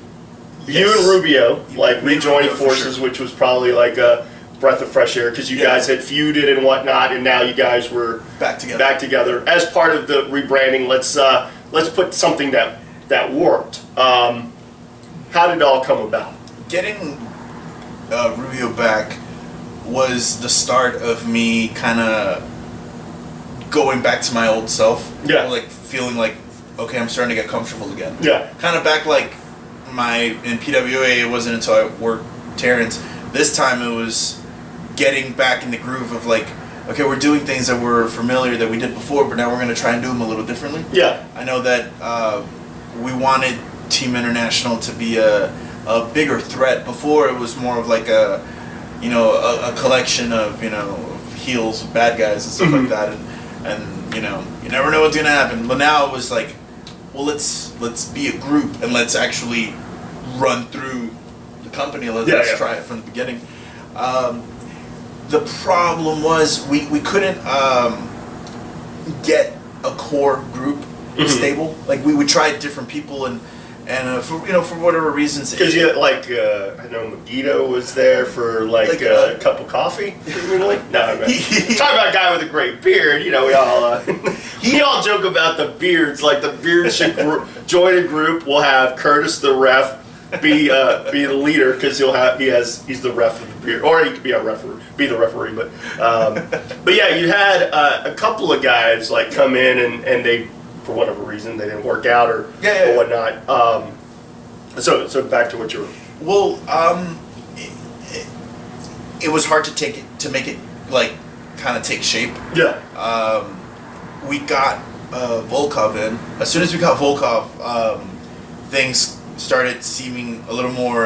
you and Rubio, like rejoining forces, sure. Which was probably like a breath of fresh air, because you guys had feuded and whatnot, and now you guys were back together as part of the rebranding. Let's put something that worked. How did it all come about? Getting Rubio back was the start of me kind of going back to my old self. Yeah. Like feeling like, okay, I'm starting to get comfortable again. Yeah. Kind of back like in PWA, it wasn't until I worked Terrence. This time it was getting back in the groove of like, okay, we're doing things that were familiar that we did before, but now we're going to try and do them a little differently. Yeah. I know that we wanted Team International to be a bigger threat. Before it was more of like a collection of, heels, bad guys and stuff like that. And you never know what's going to happen. But now it was like, well, let's be a group and let's actually run through the company. Let's try it from the beginning. The problem was we couldn't get a core group stable. Like we would try different people and for whatever reasons. Because you had I know Megiddo was there for a cup of coffee. Really? No. Talk about a guy with a great beard. We all we all joke about the beards. Like the beard should join a group. We'll have Curtis the ref be the leader, because he's the ref of the beard, or he could be the referee. But yeah, you had a couple of guys like come in and they, for whatever reason, they didn't work out or whatnot. So back to what you were. Well, it was hard to make it like kind of take shape. Yeah. We got Volkov in. As soon as we got Volkov, things started seeming a little more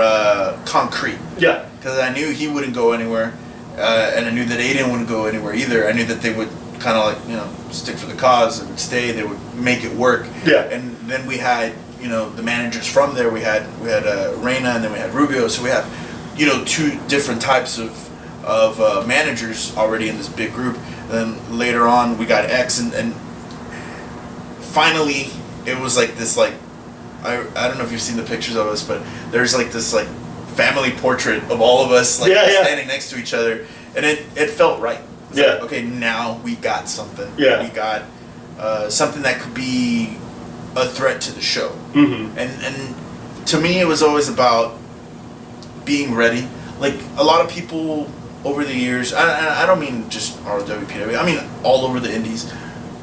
concrete. Yeah. Because I knew he wouldn't go anywhere, and I knew that Aiden wouldn't go anywhere either. I knew that they would kind of stick for the cause. They would stay. They would make it work. Yeah. And then we had the managers from there. We had Reina, and then we had Rubio. So we have, two different types of managers already in this big group. And then later on, we got X, and finally, it was like this, like, I don't know if you've seen the pictures of us, but there's like this like family portrait of all of us like standing next to each other, and it felt right. It's like, okay, now we got something. We got something that could be a threat to the show. And to me, it was always about being ready. Like a lot of people over the years, I don't mean just RWPW, I mean all over the indies,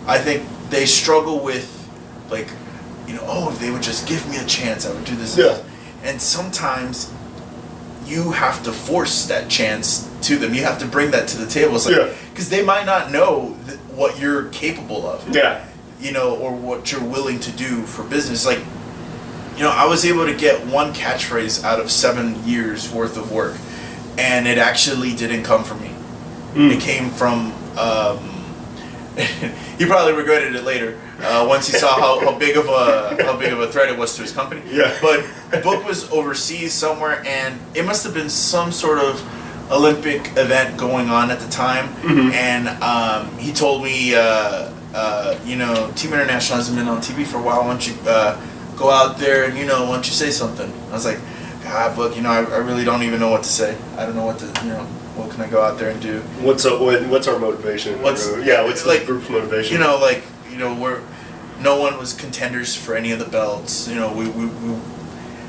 I think they struggle with like, if they would just give me a chance, I would do this. And sometimes you have to force that chance to them. You have to bring that to the table. It's like, because they might not know what you're capable of. Or what you're willing to do for business. Like, I was able to get one catchphrase out of 7 years worth of work, and it actually didn't come from me. It came from. He probably regretted it later once he saw how big of a threat it was to his company. But the book was overseas somewhere, and it must have been some sort of Olympic event going on at the time. And he told me, Team International hasn't been on TV for a while. Why don't you go out there and why don't you say something? I was like, God, book, I really don't even know what to say. I don't know what to, what can I go out there and do? What's our motivation? What's the group's motivation? Where no one was contenders for any of the belts. We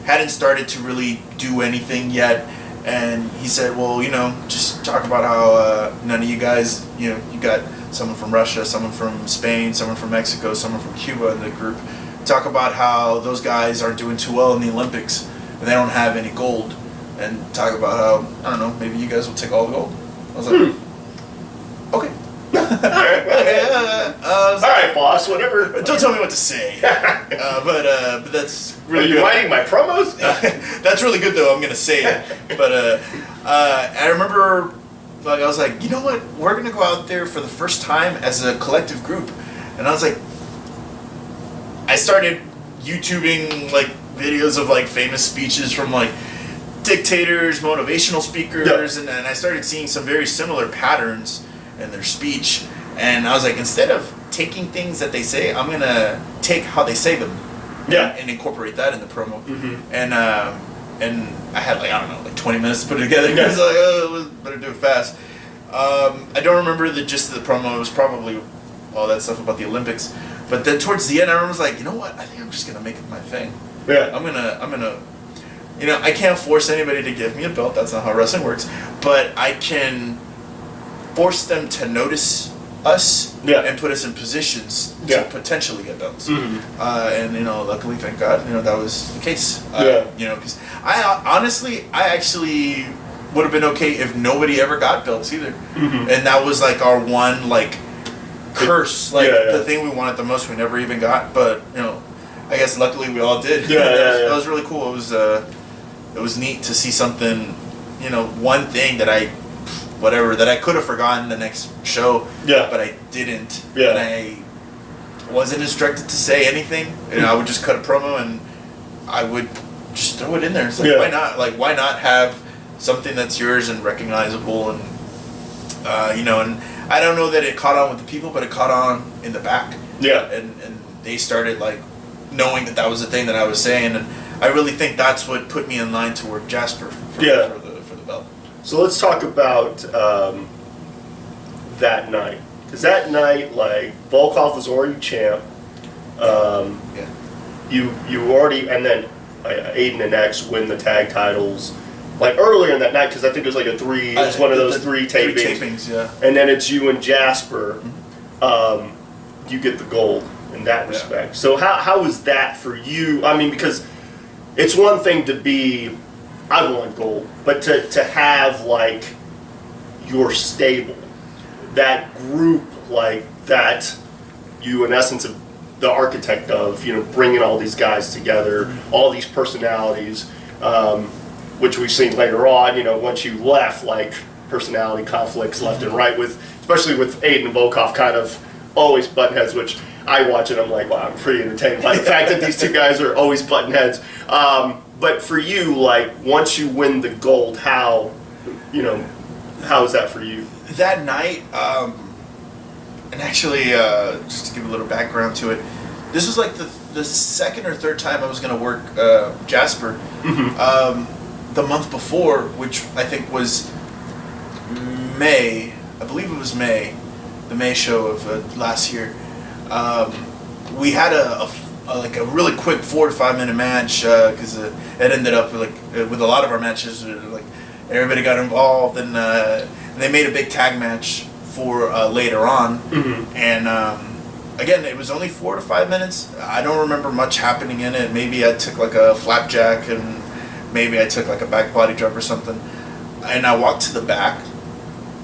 hadn't started to really do anything yet. And he said, well, just talk about how none of you guys, you got someone from Russia, someone from Spain, someone from Mexico, someone from Cuba in the group. Talk about how those guys aren't doing too well in the Olympics and they don't have any gold. And talk about how, I don't know, maybe you guys will take all the gold. I was like, okay. All right, boss, whatever. Don't tell me what to say. But that's really good. Are you writing my promos? That's really good, though. I'm going to say it. But I remember, I was like, you know what? We're going to go out there for the first time as a collective group. And I was like, I started YouTubing, like, videos of, like, famous speeches from, like, dictators, motivational speakers, and I started seeing some very similar patterns in their speech. And I was like, instead of taking things that they say, I'm going to take how they say them and incorporate that in the promo. And I had, like 20 minutes to put it together. I was like, oh, better do it fast. I don't remember the gist of the promo. It was probably all that stuff about the Olympics. But then towards the end, I was like, you know what? I think I'm just going to make it my thing. I'm gonna I can't force anybody to give me a belt. That's not how wrestling works. But I can force them to notice us and put us in positions to potentially get belts. And luckily, thank God, that was the case. Because I actually would have been okay if nobody ever got belts either. And that was like our one curse, the thing we wanted the most. We never even got, but I guess luckily we all did. That was really cool. It was neat to see something, one thing that I could have forgotten the next show, but I didn't. And I wasn't instructed to say anything. I would just cut a promo and I would just throw it in there. It's like, why not? Why not have something that's yours and recognizable and, and I don't know that it caught on with the people, but it caught on in the back. And they started, knowing that was the thing that I was saying, and I really think that's what put me in line to work Jasper for the belt. So let's talk about that night, because that night, Volkov was already champ. You already, and then Aiden and X win the tag titles. Earlier in that night, because I think it was it was one of those three tapings. And then it's you and Jasper. You get the gold in that respect. So how was that for you? I mean, because it's one thing to be, I won gold, but to have your stable, that group that you in essence are the architect of, bringing all these guys together, all these personalities, which we've seen later on, once you left, personality conflicts left and right, especially with Aiden and Volkov kind of always button heads, which I watch it, I'm like, wow, I'm pretty entertained by the fact that these two guys are always butting heads. But for you, like, once you win the gold, how is that for you? That night, and actually, just to give a little background to it, this was like the second or third time I was going to work Jasper. The month before, which I think was May, I believe it was May, the May show of last year. We had a really quick 4 to 5 minute match because it ended up with a lot of our matches, like everybody got involved, and they made a big tag match for later on. And again, it was only 4 to 5 minutes. I don't remember much happening in it. Maybe I took like a flapjack, and maybe I took like a back body drop or something. And I walked to the back,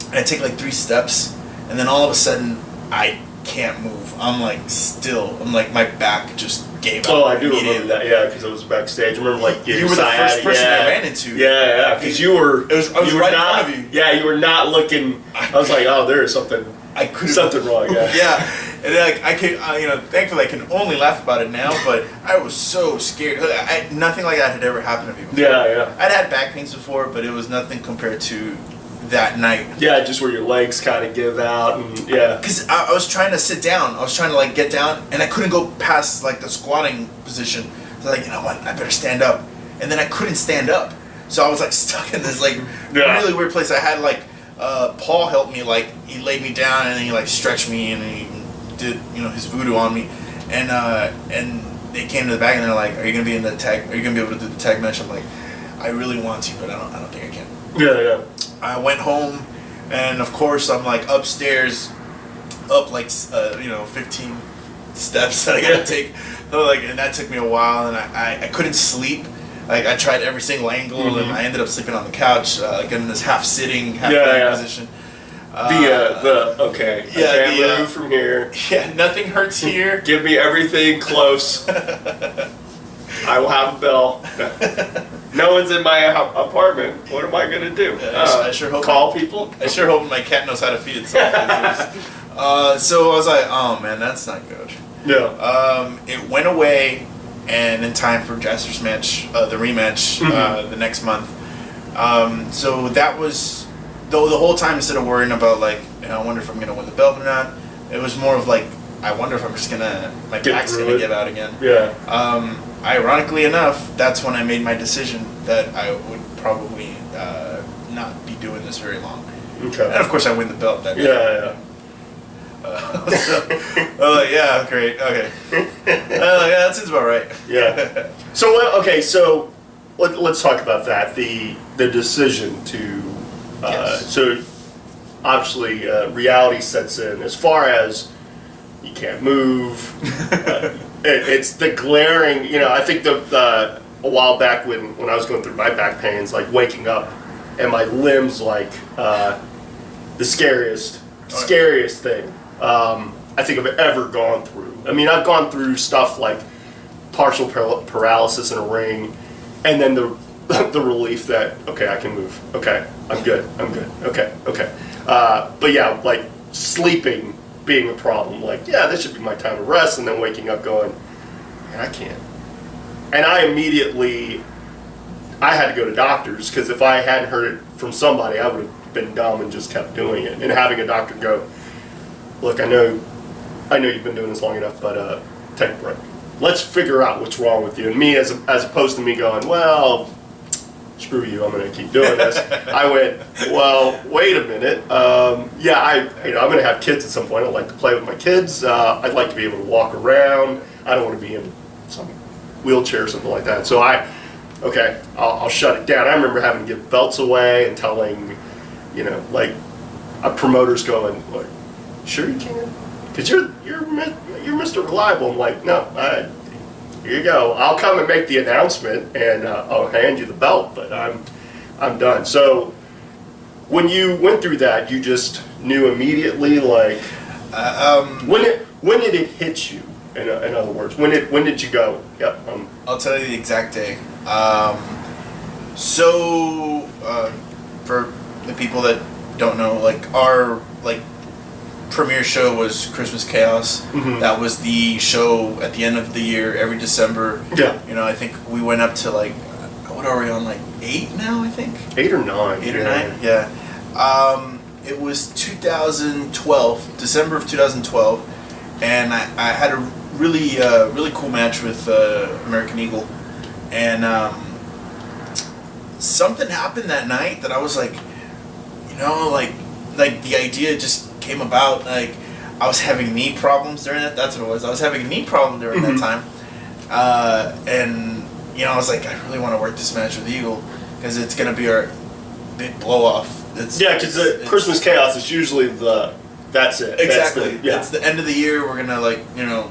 and I take like 3 steps, and then all of a sudden I can't move. I'm like still. I'm like, my back just gave out. Oh, I do remember that. Yeah, because I was backstage. I remember like you were the first person I ran into. Yeah, because you were. I was right in front of you. Yeah, you were not looking. I was like, oh, there is something. Something wrong. Yeah. Yeah, and like I could, thankfully I can only laugh about it now. But I was so scared. Nothing like that had ever happened to me before. Yeah. I'd had back pains before, but it was nothing compared to that night. Yeah, just where your legs kind of give out, and yeah. Because I was trying to sit down. I was trying to like get down, and I couldn't go past like the squatting position. So like, you know what? I better stand up. And then I couldn't stand up, so I was like stuck in this like really weird place. I had like Paul helped me. Like he laid me down, and then he like stretched me, and he did his voodoo on me, and they came to the back, and they're like, "Are you gonna be in the tag? Are you gonna be able to do the tag match?" I'm like, "I really want to, but I don't think I can." Yeah. I went home, and of course I'm like upstairs, up like 15 steps that I gotta take. So like, and that took me a while, and I couldn't sleep. Like I tried every single angle, and I ended up sleeping on the couch, like in this half sitting, half laying position. I can't move from here. Yeah, nothing hurts here. Give me everything close. I will have a bell. No one's in my apartment. What am I gonna do? I sure hope call people. I sure hope my cat knows how to feed itself. So I was like, oh man, that's not good. Yeah. It went away, and in time for Jasper's match, the rematch, the next month. So that was, though the whole time instead of worrying about like, I wonder if I'm gonna win the belt or not, it was more of like, I wonder if I'm just my back's gonna give out again. Yeah. Ironically enough, that's when I made my decision that I would probably not be doing this very long. Okay. And of course, I win the belt that day. Yeah. Yeah, great. Okay. Yeah, that seems about right. Yeah. So let's talk about that. The decision to. Yes. So obviously, reality sets in as far as you can't move. It's the glaring. I think a while back when I was going through my back pains, like waking up and my limbs like the scariest thing I think I've ever gone through. I mean, I've gone through stuff like partial paralysis in a ring, and then the relief that, okay, I can move. Okay, I'm good. Okay. But yeah, like sleeping being a problem. Like, yeah, this should be my time to rest, and then waking up going, man, I can't. And I had to go to doctors, because if I hadn't heard it from somebody, I would have been dumb and just kept doing it. And having a doctor go, look, I know you've been doing this long enough, but take a break. Let's figure out what's wrong with you. And me, as opposed to me going, well, screw you, I'm going to keep doing this. I went, well, wait a minute. I'm going to have kids at some point. I'd like to play with my kids. I'd like to be able to walk around. I don't want to be in some wheelchair or something like that. So I'll shut it down. I remember having to give belts away and telling, like a promoter's going, like, sure you can? Because you're Mr. Reliable. I'm like, no, here you go. I'll come and make the announcement, and I'll hand you the belt, but I'm done. So when you went through that, you just knew immediately, like, when did it hit you? In other words, when did you go? Yep. I'll tell you the exact day. For the people that don't know, like our premiere show was Christmas Chaos. Mhm. That was the show at the end of the year, every December. Yeah. You know, I think we went up to like, what are we on, like 8 now, I think? 8 or 9. 8 or 9? Yeah. It was 2012, December of 2012, and I had a really cool match with American Eagle, and something happened that night that I was like, you know, like the idea just came about. Like, I was having knee problems during that. That's what it was. I was having a knee problem during that time, and you know, I was like, I really want to work this match with Eagle because it's gonna be our big blow off. Because the Christmas Chaos is usually that's it. Exactly. That's yeah. It's the end of the year. We're gonna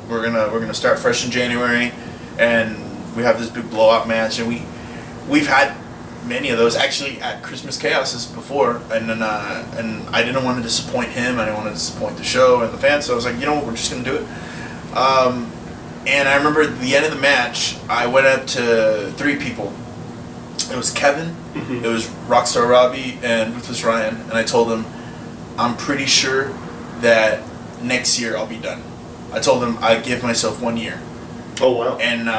we're gonna start fresh in January, and we have this big blowout match, and we've had many of those actually at Christmas Chaoses before, and then and I didn't want to disappoint him. I didn't want to disappoint the show and the fans, so I was like, you know what, we're just gonna do it. And I remember at the end of the match, I went up to 3 people. It was Kevin, it was Rockstar Robbie, and Ruthless Ryan, and I told them, I'm pretty sure that next year I'll be done. I told them I give myself 1 year. Oh wow. And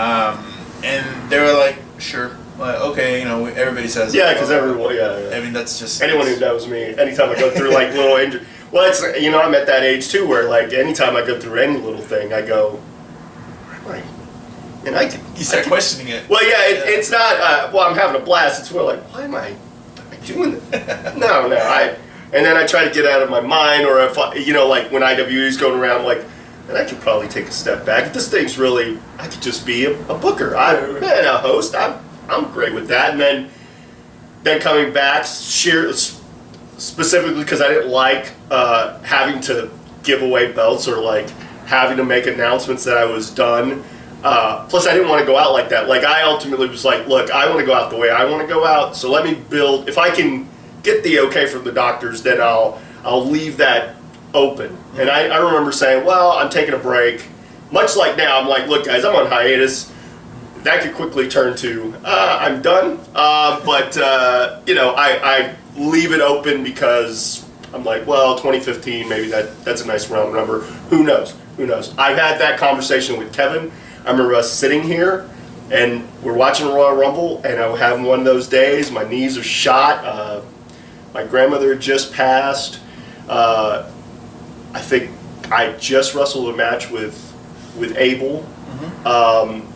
they were like, sure. Like, okay, you know, everybody says. Yeah, because everyone. Yeah. I mean, that's just Anyone who knows me, anytime I go through like little injury. Well, it's you know, I'm at that age too where like anytime I go through any little thing, I go, where am I? And you start questioning it. Well, yeah, it's not. Well, I'm having a blast. It's more like, why am I doing this? No. And then I try to get out of my mind, or if you know, like when IWE's going around, I'm like, and I could probably take a step back. If this thing's really, I could just be a booker. And a host. I'm great with that. And then coming back, specifically because I didn't like having to give away belts or like having to make announcements that I was done. Plus, I didn't want to go out like that. Like, I ultimately was like, look, I want to go out the way I want to go out, so let me build. If I can get the okay from the doctors, then I'll leave that open. And I remember saying, well, I'm taking a break. Much like now, I'm like, look, guys, I'm on hiatus. That could quickly turn to, I'm done. But you know, I leave it open because I'm like, well, 2015, maybe that's a nice round number. Who knows? I've had that conversation with Kevin. I remember us sitting here, and we're watching Royal Rumble, and I was having one of those days. My knees are shot. My grandmother had just passed. I think I just wrestled a match with Abel,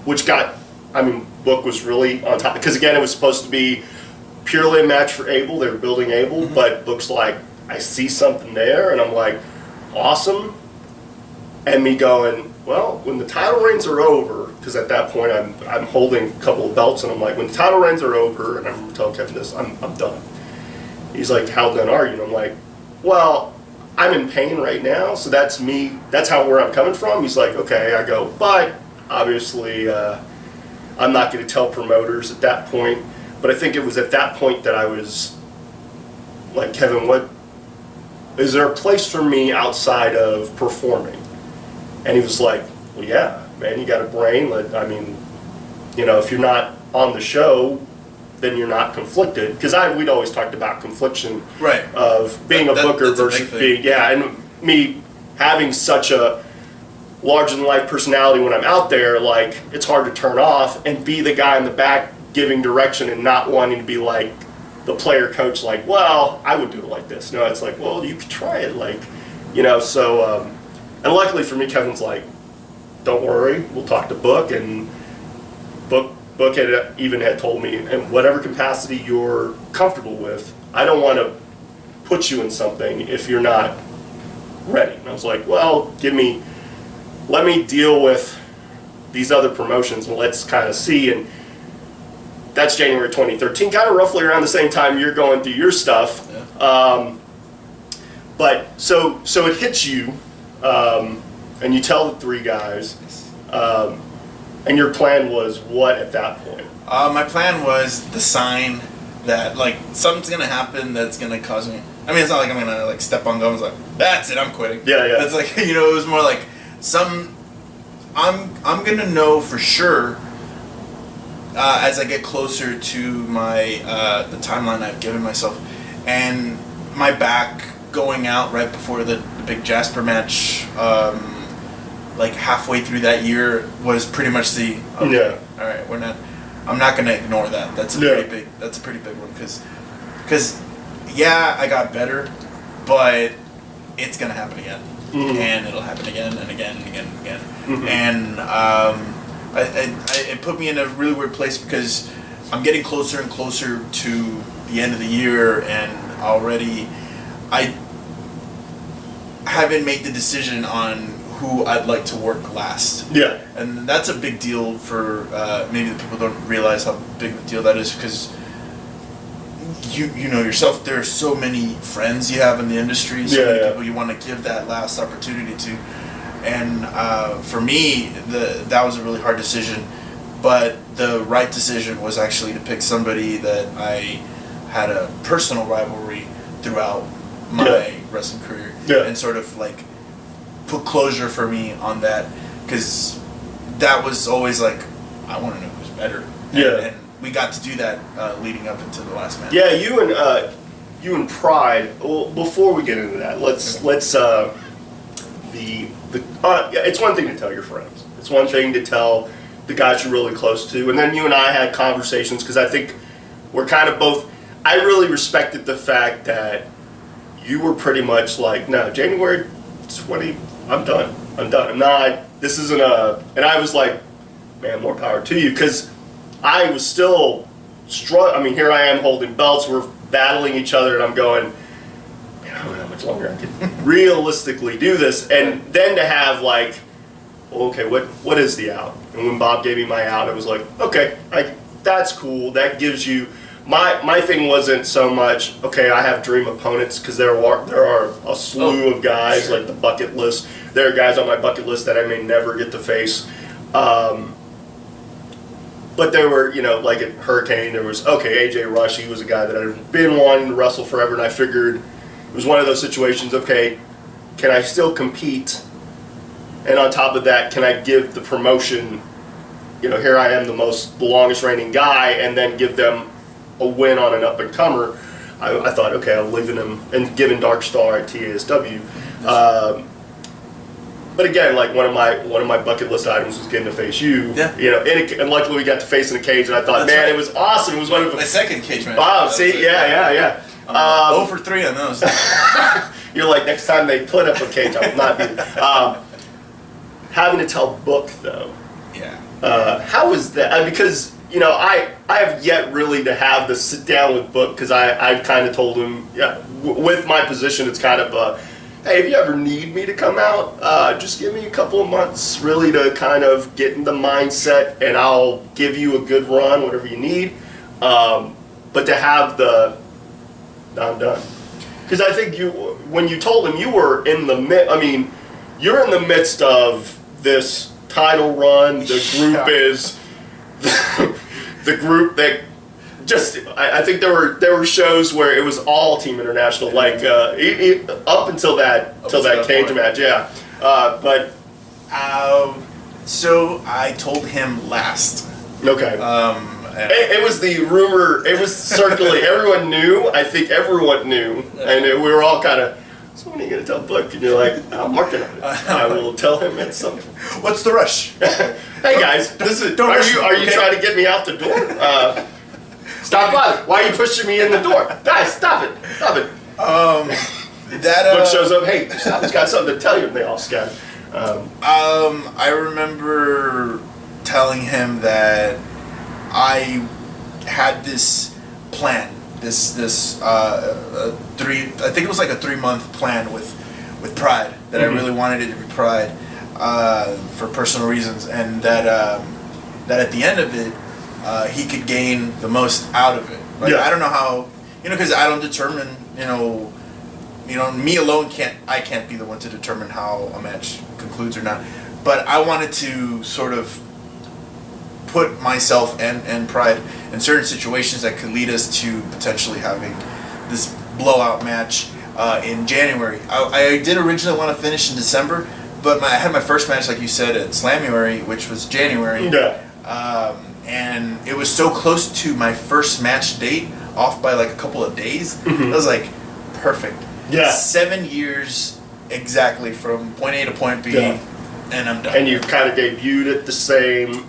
which got, book was really on top. Because again, it was supposed to be purely a match for Abel. They were building Abel, but Book's like, I see something there, and I'm like, awesome. And me going, well, when the title reigns are over, because at that point I'm holding a couple of belts, and I'm like, when the title reigns are over, and I'm telling Kevin this, I'm done. He's like, how done are you? And I'm like, well, I'm in pain right now, so that's me. That's where I'm coming from. He's like, okay. I go, but obviously I'm not going to tell promoters at that point. But I think it was at that point that I was like, Kevin, what is there a place for me outside of performing? And he was like, well, yeah, man, you got a brain. You know, if you're not on the show, then you're not conflicted. Because we'd always talked about confliction, right, of being a booker versus being, and me having such a larger-than-life personality when I'm out there, like, it's hard to turn off and be the guy in the back giving direction and not wanting to be like the player coach, like, well, I would do it like this. No, it's like, well, you could try it, like, you know, so... And luckily for me, Kevin's like, don't worry, we'll talk to Book, and Book had told me, in whatever capacity you're comfortable with, I don't want to put you in something if you're not ready. And I was like, well, let me deal with these other promotions and let's kind of see. And that's January 2013, kind of roughly around the same time you're going through your stuff. Yeah. But so it hits you. And you tell the 3 guys, and your plan was what at that point? My plan was the sign that, like, something's gonna happen that's gonna cause me. I mean, it's not like I'm gonna like step on gums like, that's it, I'm quitting. Yeah. It's like, you know, it was more like I'm gonna know for sure as I get closer to my the timeline I've given myself, and my back going out right before the big Jasper match, like halfway through that year, was pretty much the okay, all right, I'm not gonna ignore that. That's a pretty big one because yeah, I got better, but it's gonna happen again, and it'll happen again and again and again and again, and it put me in a really weird place because I'm getting closer and closer to the end of the year, and already I haven't made the decision on who I'd like to work last. Yeah. And that's a big deal for maybe the people don't realize how big of a deal that is because you know yourself, there are so many friends you have in the industry, so many people you want to give that last opportunity to. And for me, that was a really hard decision, but the right decision was actually to pick somebody that I had a personal rivalry throughout my wrestling career, and sort of like put closure for me on that, because that was always like, I want to know who's better. And we got to do that leading up into the last match. Yeah, you and Pride. Well, before we get into that, let's it's one thing to tell your friends. It's one thing to tell the guys you're really close to, and then you and I had conversations because I think we're kind of both. I really respected the fact that you were pretty much like, no, January 20, I'm done. I'm not. This isn't a. And I was like, man, more power to you, because I was still I mean, here I am holding belts. We're battling each other, and I'm going, man, I don't know how much longer I can realistically do this. And then to have like, okay, what is the out? And when Bob gave me my out, I was like, okay, that's cool. That gives you. My thing wasn't so much, okay, I have dream opponents, because there are a slew of guys, like the bucket list. There are guys on my bucket list that I may never get to face. But there were, like at Hurricane, there was, okay, AJ Rush, he was a guy that I've been wanting to wrestle forever, and I figured it was one of those situations, okay, can I still compete? And on top of that, can I give the promotion, here I am, the longest reigning guy, and then give them a win on an up-and-comer. I thought, okay, I'll live in him, and given Dark Star at TASW. But again, like one of my bucket list items was getting to face you. Yeah. And luckily we got to face in a cage, and I thought, it was awesome. It was one of my second cage match. Wow, see, yeah. 0 for 3 on those. You're like, next time they put up a cage, I will not be. Having to tell Book though. Yeah. How was that? Because I have yet really to have the sit down with Book, because I've kind of told him, with my position, it's kind of hey, if you ever need me to come out, just give me a couple of months really to kind of get in the mindset, and I'll give you a good run, whatever you need. But to have I'm done. Because I think when you told him you were in the you're in the midst of this title run. The group is the group that just. I think there were shows where it was all Team International, like up until that cage point. Match, yeah. But so I told him last. Okay. It was the rumor. It was circulating. Everyone knew. I think everyone knew, and we were all kind of. So when are you going to tell Book? And you're like, I'm working on it. I will tell him at some point. What's the rush? Hey guys, are you trying to get me out the door? Stop bothering. Why are you pushing me in the door? Guys, stop it. Book shows up, hey, Gustavo's got something to tell you, and they all scatter. I remember telling him that I had this plan. I think it was like a 3-month plan with Pride, that I really wanted it to be Pride for personal reasons, and that at the end of it, he could gain the most out of it. Like, I don't know how, because I don't determine, me alone can't be the one to determine how a match concludes or not, but I wanted to sort of put myself and Pride in certain situations that could lead us to potentially having this blowout match in January. I did originally want to finish in December, but I had my first match, like you said, at Slamuary, which was January. Yeah. And it was so close to my first match date, off by like a couple of days. I was like, perfect. Yeah. 7 years exactly from point A to point B, Yeah. and I'm done. And you kind of debuted at the same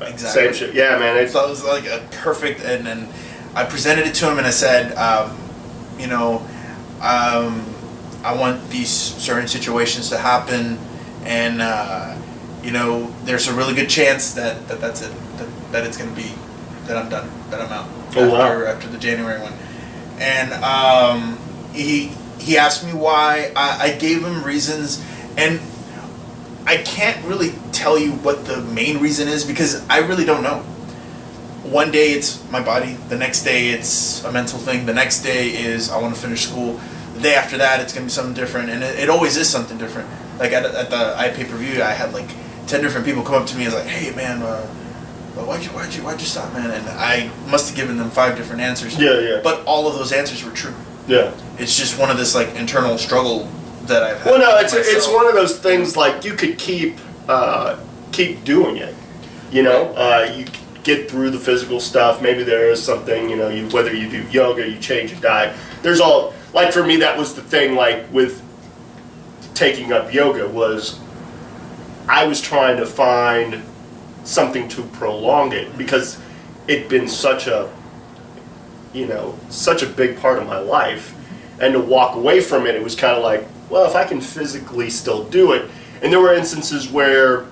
shit. Yeah, man. So it was like a perfect, and then I presented it to him and I said, you know, I want these certain situations to happen, and you know, there's a really good chance that's it, that it's gonna be, that I'm done, that I'm out after the January one. And he asked me why. I gave him reasons, and I can't really tell you what the main reason is because I really don't know. One day it's my body, the next day it's a mental thing, the next day is I want to finish school, the day after that it's going to be something different, and it always is something different. Like at the pay-per-view, I had like 10 different people come up to me and was like, hey man, why'd you stop, man? And I must have given them 5 different answers. Yeah. But all of those answers were true. Yeah. It's just one of this like internal struggle that I've had. Well, no, it's one of those things like you could keep doing it. You know, you get through the physical stuff. Maybe there is something, you know, whether you do yoga, you change your diet. There's all, like for me, that was the thing, like with taking up yoga was I was trying to find something to prolong it because it'd been such a, you know, such a big part of my life. And to walk away from it, it was kind of like, well, if I can physically still do it. And there were instances where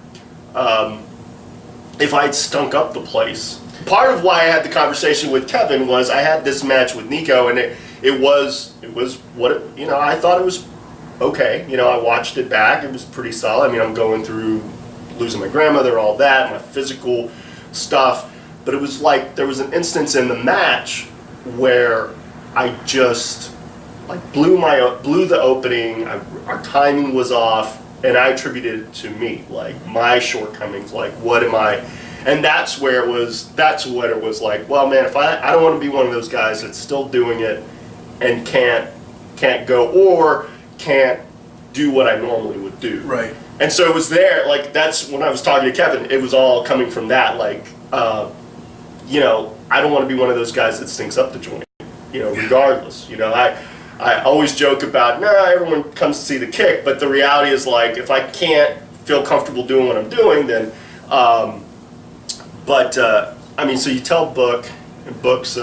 if I'd stunk up the place. Part of why I had the conversation with Kevin was I had this match with Nico, and it was what it, you know, I thought it was okay. You know, I watched it back. It was pretty solid. I mean, I'm going through losing my grandmother, all that, my physical stuff. But it was like there was an instance in the match where I just like blew the opening. Our timing was off, and I attributed it to me, like my shortcomings. Like, what am I? And that's where it was. That's what it was like. Well, man, if I don't want to be one of those guys that's still doing it and can't go or can't do what I normally would do. Right. And so it was there. Like that's when I was talking to Kevin. It was all coming from that. Like, you know, I don't want to be one of those guys that stinks up the joint. You know, regardless. You know, I always joke about, everyone comes to see the kick, but the reality is like, if I can't feel comfortable doing what I'm doing, then, I mean, so you tell Book, and Book's,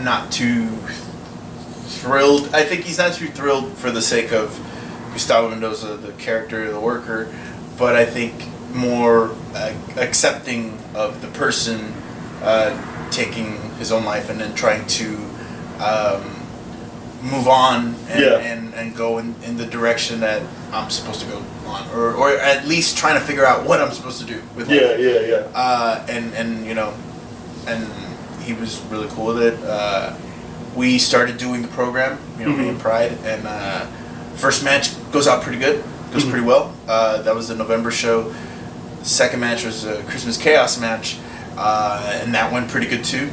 not too thrilled. I think he's not too thrilled for the sake of Gustavo Mendoza, the character, the worker, but I think more accepting of the person taking his own life and then trying to move on and go in the direction that I'm supposed to go on, or at least trying to figure out what I'm supposed to do with life. And you know, and he was really cool with it. We started doing the program, you know, me and Pride, and first match goes out pretty good, goes pretty well. That was the November show. Second match was a Christmas Chaos match, and that went pretty good too.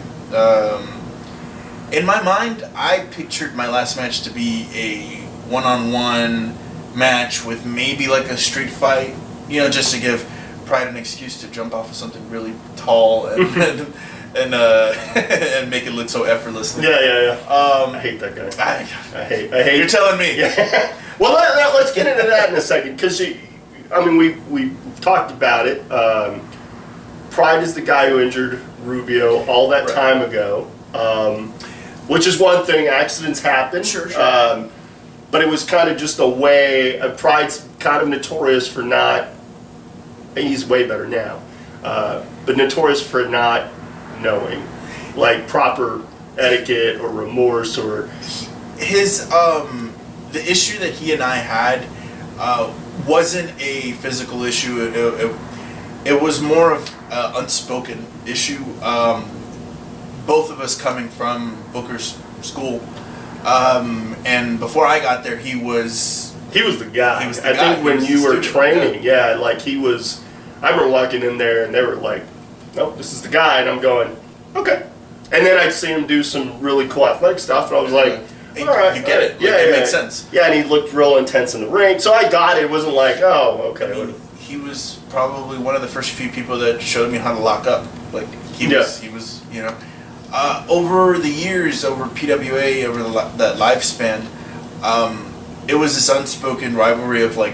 In my mind, I pictured my last match to be a one-on-one match with maybe like a street fight, you know, just to give Pride an excuse to jump off of something really tall and and make it look so effortlessly. I hate that guy. I hate. You're telling me. Yeah. Well, let's get into that in a second, because I mean, we've talked about it. Pride is the guy who injured Rubio all that time ago, which is one thing. Accidents happen. Sure. But it was kind of just a way. Pride's kind of notorious for not. He's way better now, but notorious for not knowing, like, proper etiquette or remorse or. His the issue that he and I had wasn't a physical issue. It was more of an unspoken issue. Both of us coming from Booker's school, and before I got there, he was the guy. He was the I guy. think when you were training, like he was. I remember walking in there and they were like, "Nope, this is the guy," and I'm going, "Okay." And then I'd see him do some really cool athletic stuff, and I was like, "All right, you get it? Yeah, it makes sense." Yeah, and he looked real intense in the ring, so I got it. It wasn't like, "Oh, okay." I mean, he was probably one of the first few people that showed me how to lock up. Like he was, you know. over the years, over PWA, over that lifespan, it was this unspoken rivalry of like,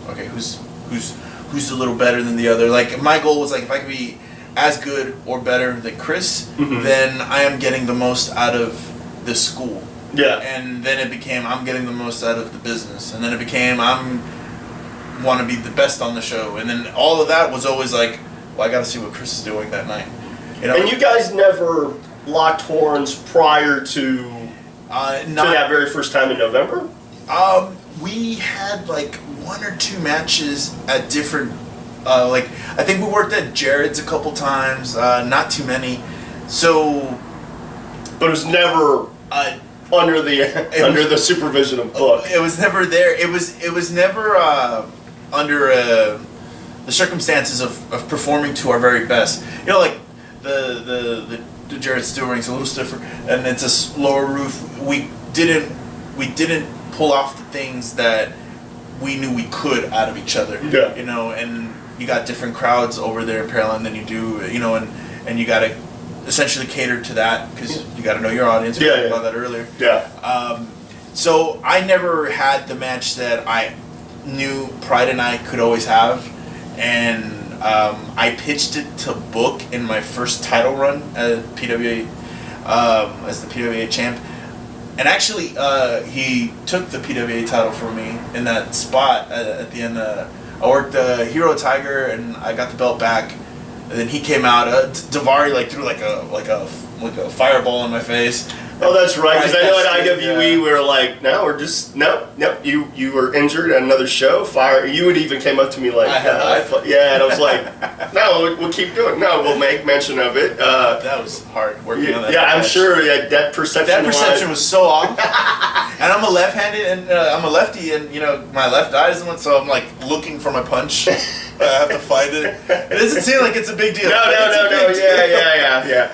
okay, who's a little better than the other. Like my goal was like, if I could be as good or better than Chris, then I am getting the most out of this school. Yeah. And then it became I'm getting the most out of the business, and then it became I'm want to be the best on the show, and then all of that was always like, well, I got to see what Chris is doing that night. You know? And you guys never locked horns prior to that very first time in November? We had like 1 or 2 matches at different, like I think we worked at Jared's a couple times, not too many. So, but it was never under the supervision of Book. It was never there. It was never under the circumstances of performing to our very best. You know, like the Jared Stewart's a little stiffer, and it's a lower roof. We didn't pull off the things that we knew we could out of each other. Yeah. You know, and you got different crowds over there in Pearland than you do. You know, and you got to essentially cater to that because you got to know your audience. We talked about that earlier. Yeah. So I never had the match that I knew Pride and I could always have, and I pitched it to Book in my first title run at PWA as the PWA champ, and actually he took the PWA title from me in that spot at the end. I worked Hero Tiger and I got the belt back, and then he came out. Davari like threw like a fireball in my face. Oh, that's right. Because I know at IWE we were like, no, we're just no. You were injured at another show. Fire. You would even came up to me like, yeah, and I was like, no, we'll keep doing it. No, we'll make mention of it. That was hard working on that. Yeah, I'm sure that perception. That perception was so off. And I'm a left-handed, and I'm a lefty, and you know my left eye is the one, so I'm like looking for my punch. I have to find it. It doesn't seem like it's a big deal. No. Yeah.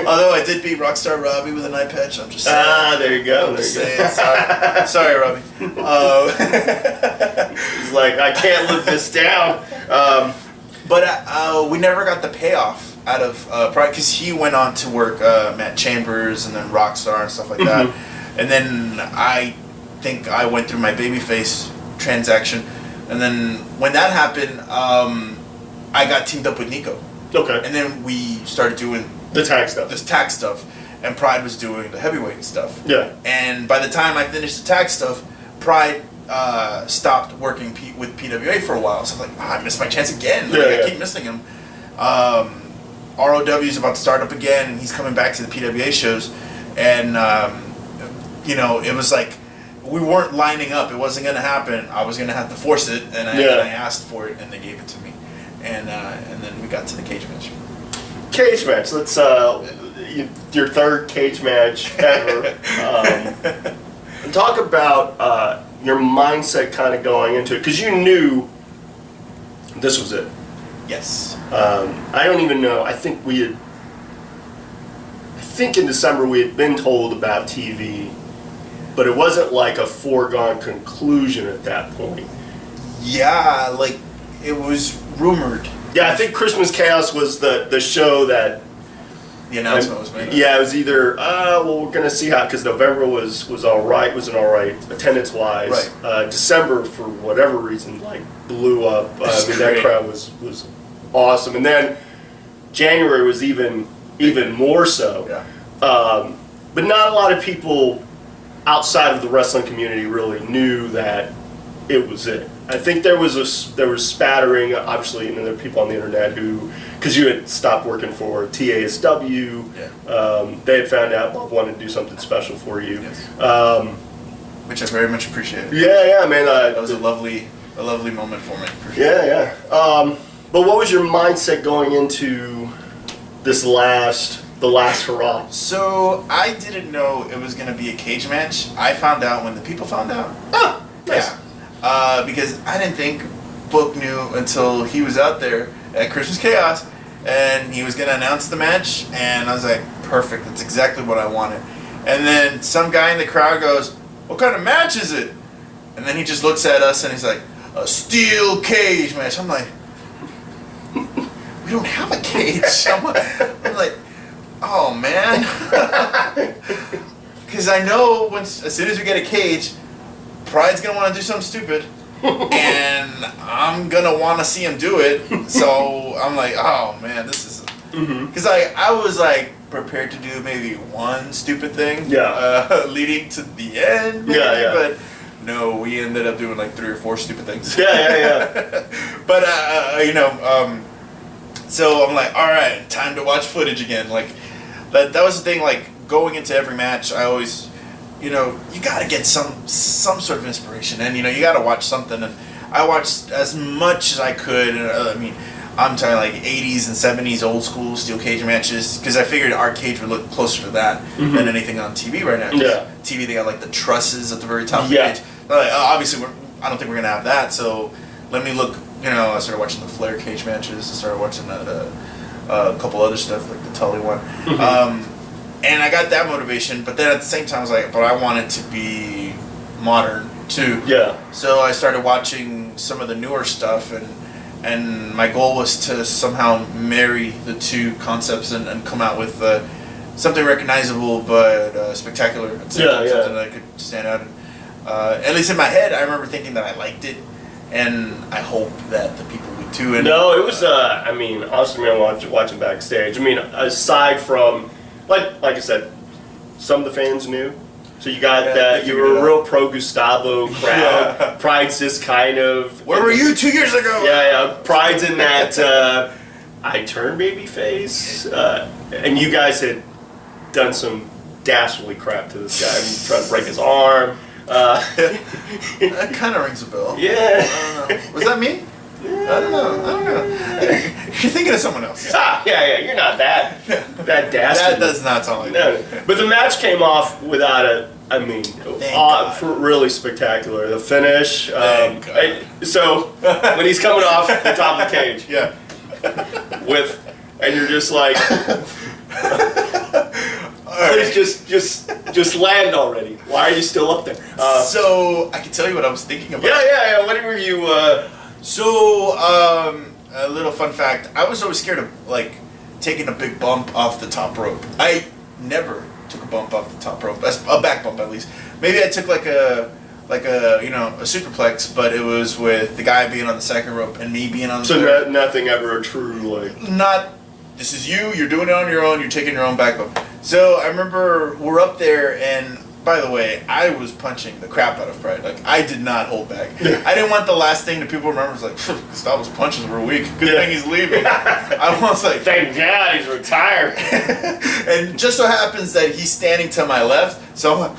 Although I did beat Rockstar Robbie with an eye patch. I'm just saying. There you go. I'm just saying. Sorry, Robbie. He's like, I can't live this down. But we never got the payoff out of Pride because he went on to work Matt Chambers and then Rockstar and stuff like that. And then I think I went through my babyface transaction. And then when that happened, I got teamed up with Nico. Okay. And then we started doing the tag stuff. This tag stuff. And Pride was doing the heavyweight stuff. Yeah. And by the time I finished the tag stuff, Pride stopped working with PWA for a while. So I'm like, I missed my chance again. I keep missing him. ROW is about to start up again, and he's coming back to the PWA shows. And, you know, it was like, we weren't lining up. It wasn't going to happen. I was going to have to force it, and I asked for it, and they gave it to me. And then we got to the cage match. Cage match. Let's your third cage match ever. Talk about your mindset kind of going into it, because you knew this was it. Yes. I don't even know. I think in December we had been told about TV. But it wasn't like a foregone conclusion at that point. Yeah, like it was rumored. Yeah, I think Christmas Chaos was the show that the announcement was made. Yeah, it was either well, we're gonna see how, because November was all right, was an all right attendance wise. Right. December for whatever reason like blew up. I mean that crowd was awesome, and then January was even more so. Yeah. But not a lot of people outside of the wrestling community really knew that it was it. I think there was spattering, obviously, and there are people on the internet who, because you had stopped working for TASW, they had found out Bob wanted to do something special for you. Yes. Which I very much appreciated. Yeah, man. That was a lovely moment for me. For sure. Yeah. But what was your mindset going into the last hurrah? So I didn't know it was going to be a cage match. I found out when the people found out. Oh, nice. Yeah. Because I didn't think Book knew until he was out there at Christmas Chaos, and he was going to announce the match, and I was like, perfect, that's exactly what I wanted. And then some guy in the crowd goes, what kind of match is it? And then he just looks at us and he's like, a steel cage match. I'm like, we don't have a cage. I'm like, because I know as soon as we get a cage, Pride's gonna want to do something stupid, and I'm gonna want to see him do it. So I'm like, oh man, this is because I was like prepared to do maybe one stupid thing, leading to the end, maybe, but no, we ended up doing like 3 or 4 stupid things. But so I'm like, all right, time to watch footage again. Like that was the thing. Like going into every match, I always, you gotta get some sort of inspiration, and you gotta watch something. And I watched as much as I could. I'm talking like 80s and 70s old school steel cage matches, because I figured our cage would look closer to that than anything on TV right now. TV, they got like the trusses at the very top of the cage. Like, obviously, I don't think we're gonna have that. So let me look. I started watching the Flair cage matches. I started watching a couple other stuff like the Tully one, and I got that motivation. But then at the same time, I was like, but I want it to be modern too. So I started watching some of the newer stuff, and my goal was to somehow marry the two concepts and come out with something recognizable but spectacular. Something that could stand out. At least in my head, I remember thinking that I liked it, and I hope that the people would too. And no, it was. Honestly, watching backstage. Aside from like I said, some of the fans knew. So you got that. You were a real pro Gustavo crowd. Pride's just kind of. Where were you 2 years ago? Pride's in that. I turned baby face, and you guys had done some dastardly crap to this guy. Trying to break his arm. That kind of rings a bell. Yeah. I don't know. Was that me? I don't know. You're thinking of someone else. You're not that dastardly. That does not sound like that. But the match came off without really spectacular. The finish. So when he's coming off the top of the cage, and you're just like, please just land already. Why are you still up there? So I can tell you what I was thinking about. What were you? A little fun fact: I was always scared of like taking a big bump off the top rope. I never took a bump off the top rope, a back bump at least. Maybe I took like a superplex, but it was with the guy being on the second rope and me being on the third. So nothing ever a true like. Not. This is you're doing it on your own, you're taking your own back bump. So I remember we're up there, and by the way, I was punching the crap out of Pride. Like, I did not hold back. I didn't want the last thing that people remember was like, Gustavo's punches were weak. Good thing he's leaving. I was like, thank God he's retired. And just so happens that he's standing to my left, so I'm like,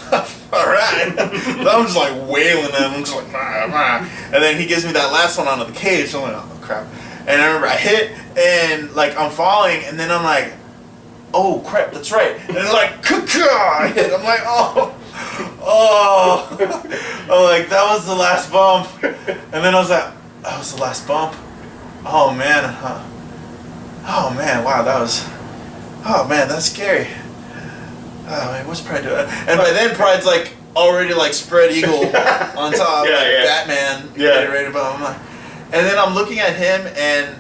all right. I'm just like wailing at him. I'm just like, and then he gives me that last one onto the cage. So I'm like, oh crap. And I remember I hit, and like I'm falling, and then I'm like, oh crap, that's right. And then like, I hit. I'm like, I'm like, that was the last bump. And then I was like, that was the last bump. Oh man, wow, that's scary. Oh man, what's Pride doing? And by then Pride's like already like spread eagle on top, Batman, getting ready to bump. I'm like, and then I'm looking at him, and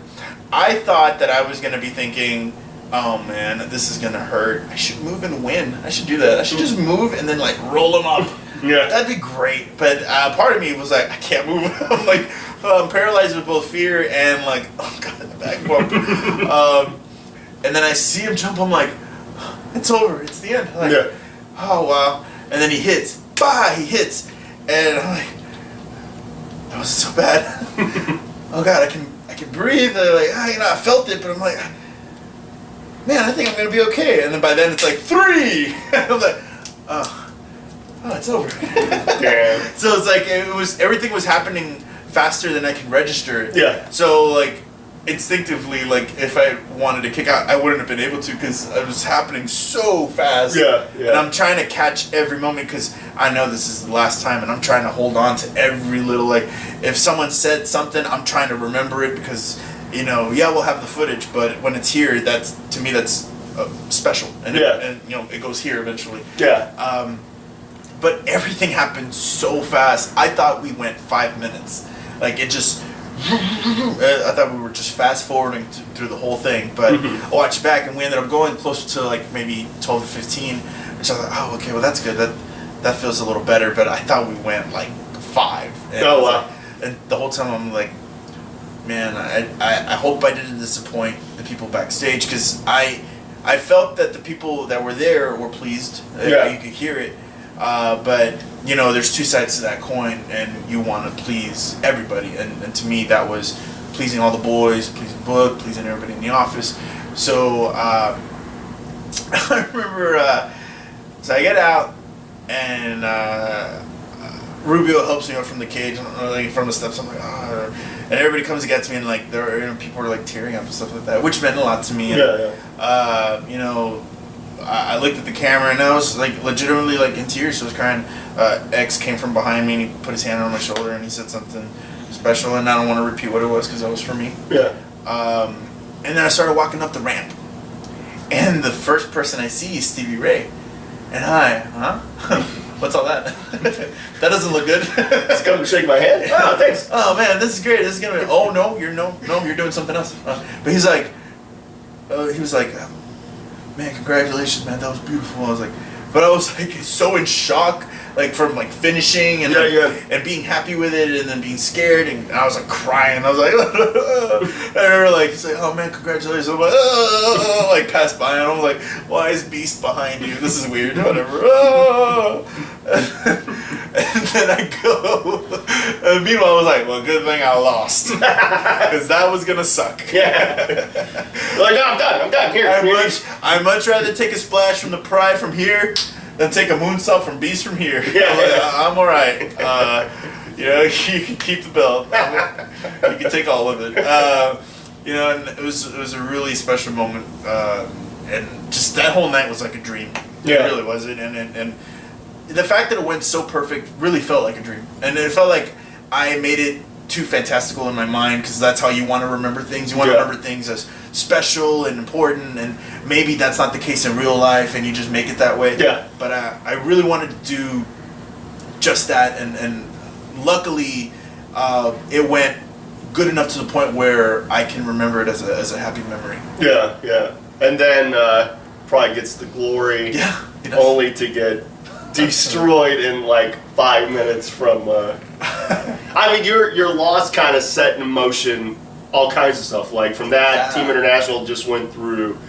I thought that I was gonna be thinking, oh man, this is gonna hurt. I should move and win. I should do that. I should just move and then like roll him up. That'd be great. But part of me was like, I can't move. I'm like, I'm paralyzed with both fear and like, oh god, back bump. And then I see him jump. I'm like, it's over. It's the end. I'm like, oh wow. And then he hits. He hits. And I'm like, that was so bad. Oh god, I can breathe. I felt it, but I'm like, man, I think I'm gonna be okay. And then by then it's like 3. I'm like, oh, it's over. Damn. So it's like everything was happening faster than I can register it. So like instinctively, like if I wanted to kick out, I wouldn't have been able to because it was happening so fast. And I'm trying to catch every moment because I know this is the last time, and I'm trying to hold on to every little like. If someone said something, I'm trying to remember it because we'll have the footage, but when it's here, that's to me that's special, and it goes here eventually. But everything happened so fast. I thought we went 5 minutes. Like it just. I thought we were just fast forwarding through the whole thing, but I watched back and we ended up going closer to like maybe 12 to 15. And so I was like, oh, okay, well that's good. That feels a little better. But I thought we went like 5. And Oh wow. and the whole time I'm like, man, I hope I didn't disappoint the people backstage, because I felt that the people that were there were pleased. Yeah. You could hear it. But, you know, there's 2 sides to that coin, and you want to please everybody. And to me, that was pleasing all the boys, pleasing Book, pleasing everybody in the office. So I remember, so I get out, and Rubio helps me up from the cage, like from the steps. I'm like, ah. And everybody comes and gets me, and like people are like tearing up and stuff like that, which meant a lot to me. And, you know, I looked at the camera, and I was like legitimately like in tears. So I was crying. X came from behind me, and he put his hand on my shoulder, and he said something special. And I don't want to repeat what it was because that was for me. Yeah. And then I started walking up the ramp, and the first person I see is Stevie Ray. And what's all that? That doesn't look good. He's coming to shake my hand. Oh, thanks. Oh man, this is great. This is gonna be. Oh no, you're doing something else. But he's like, he was like, man, congratulations, man. That was beautiful. I was like, but I was like so in shock, like from like finishing and and being happy with it, and then being scared, and I was like crying. I was like, and I remember like he's like, oh man, congratulations. I'm like, like passed by, and I was like, why is Beast behind you? This is weird. Whatever. And then I go. And meanwhile, I was like, well, good thing I lost, because that was gonna suck. Yeah. Like, no, I'm done. Here. I'd much rather take a splash from the Pride from here than take a moonsault from Beast from here. Yeah. I'm all right. You know, you can keep the belt. You can take all of it. You know, and it was a really special moment, and just that whole night was like a dream. It really was. And the fact that it went so perfect really felt like a dream, and it felt like I made it too fantastical in my mind, because that's how you want to remember things. You want to remember things as special and important, and maybe that's not the case in real life, and you just make it that way. Yeah. But I really wanted to do just that, and luckily it went good enough to the point where I can remember it as a happy memory. Yeah. And then probably gets the glory. Yeah. Only to get destroyed in like 5 minutes from. I mean, your loss kind of set in motion all kinds of stuff. Like from that, Team International just went through.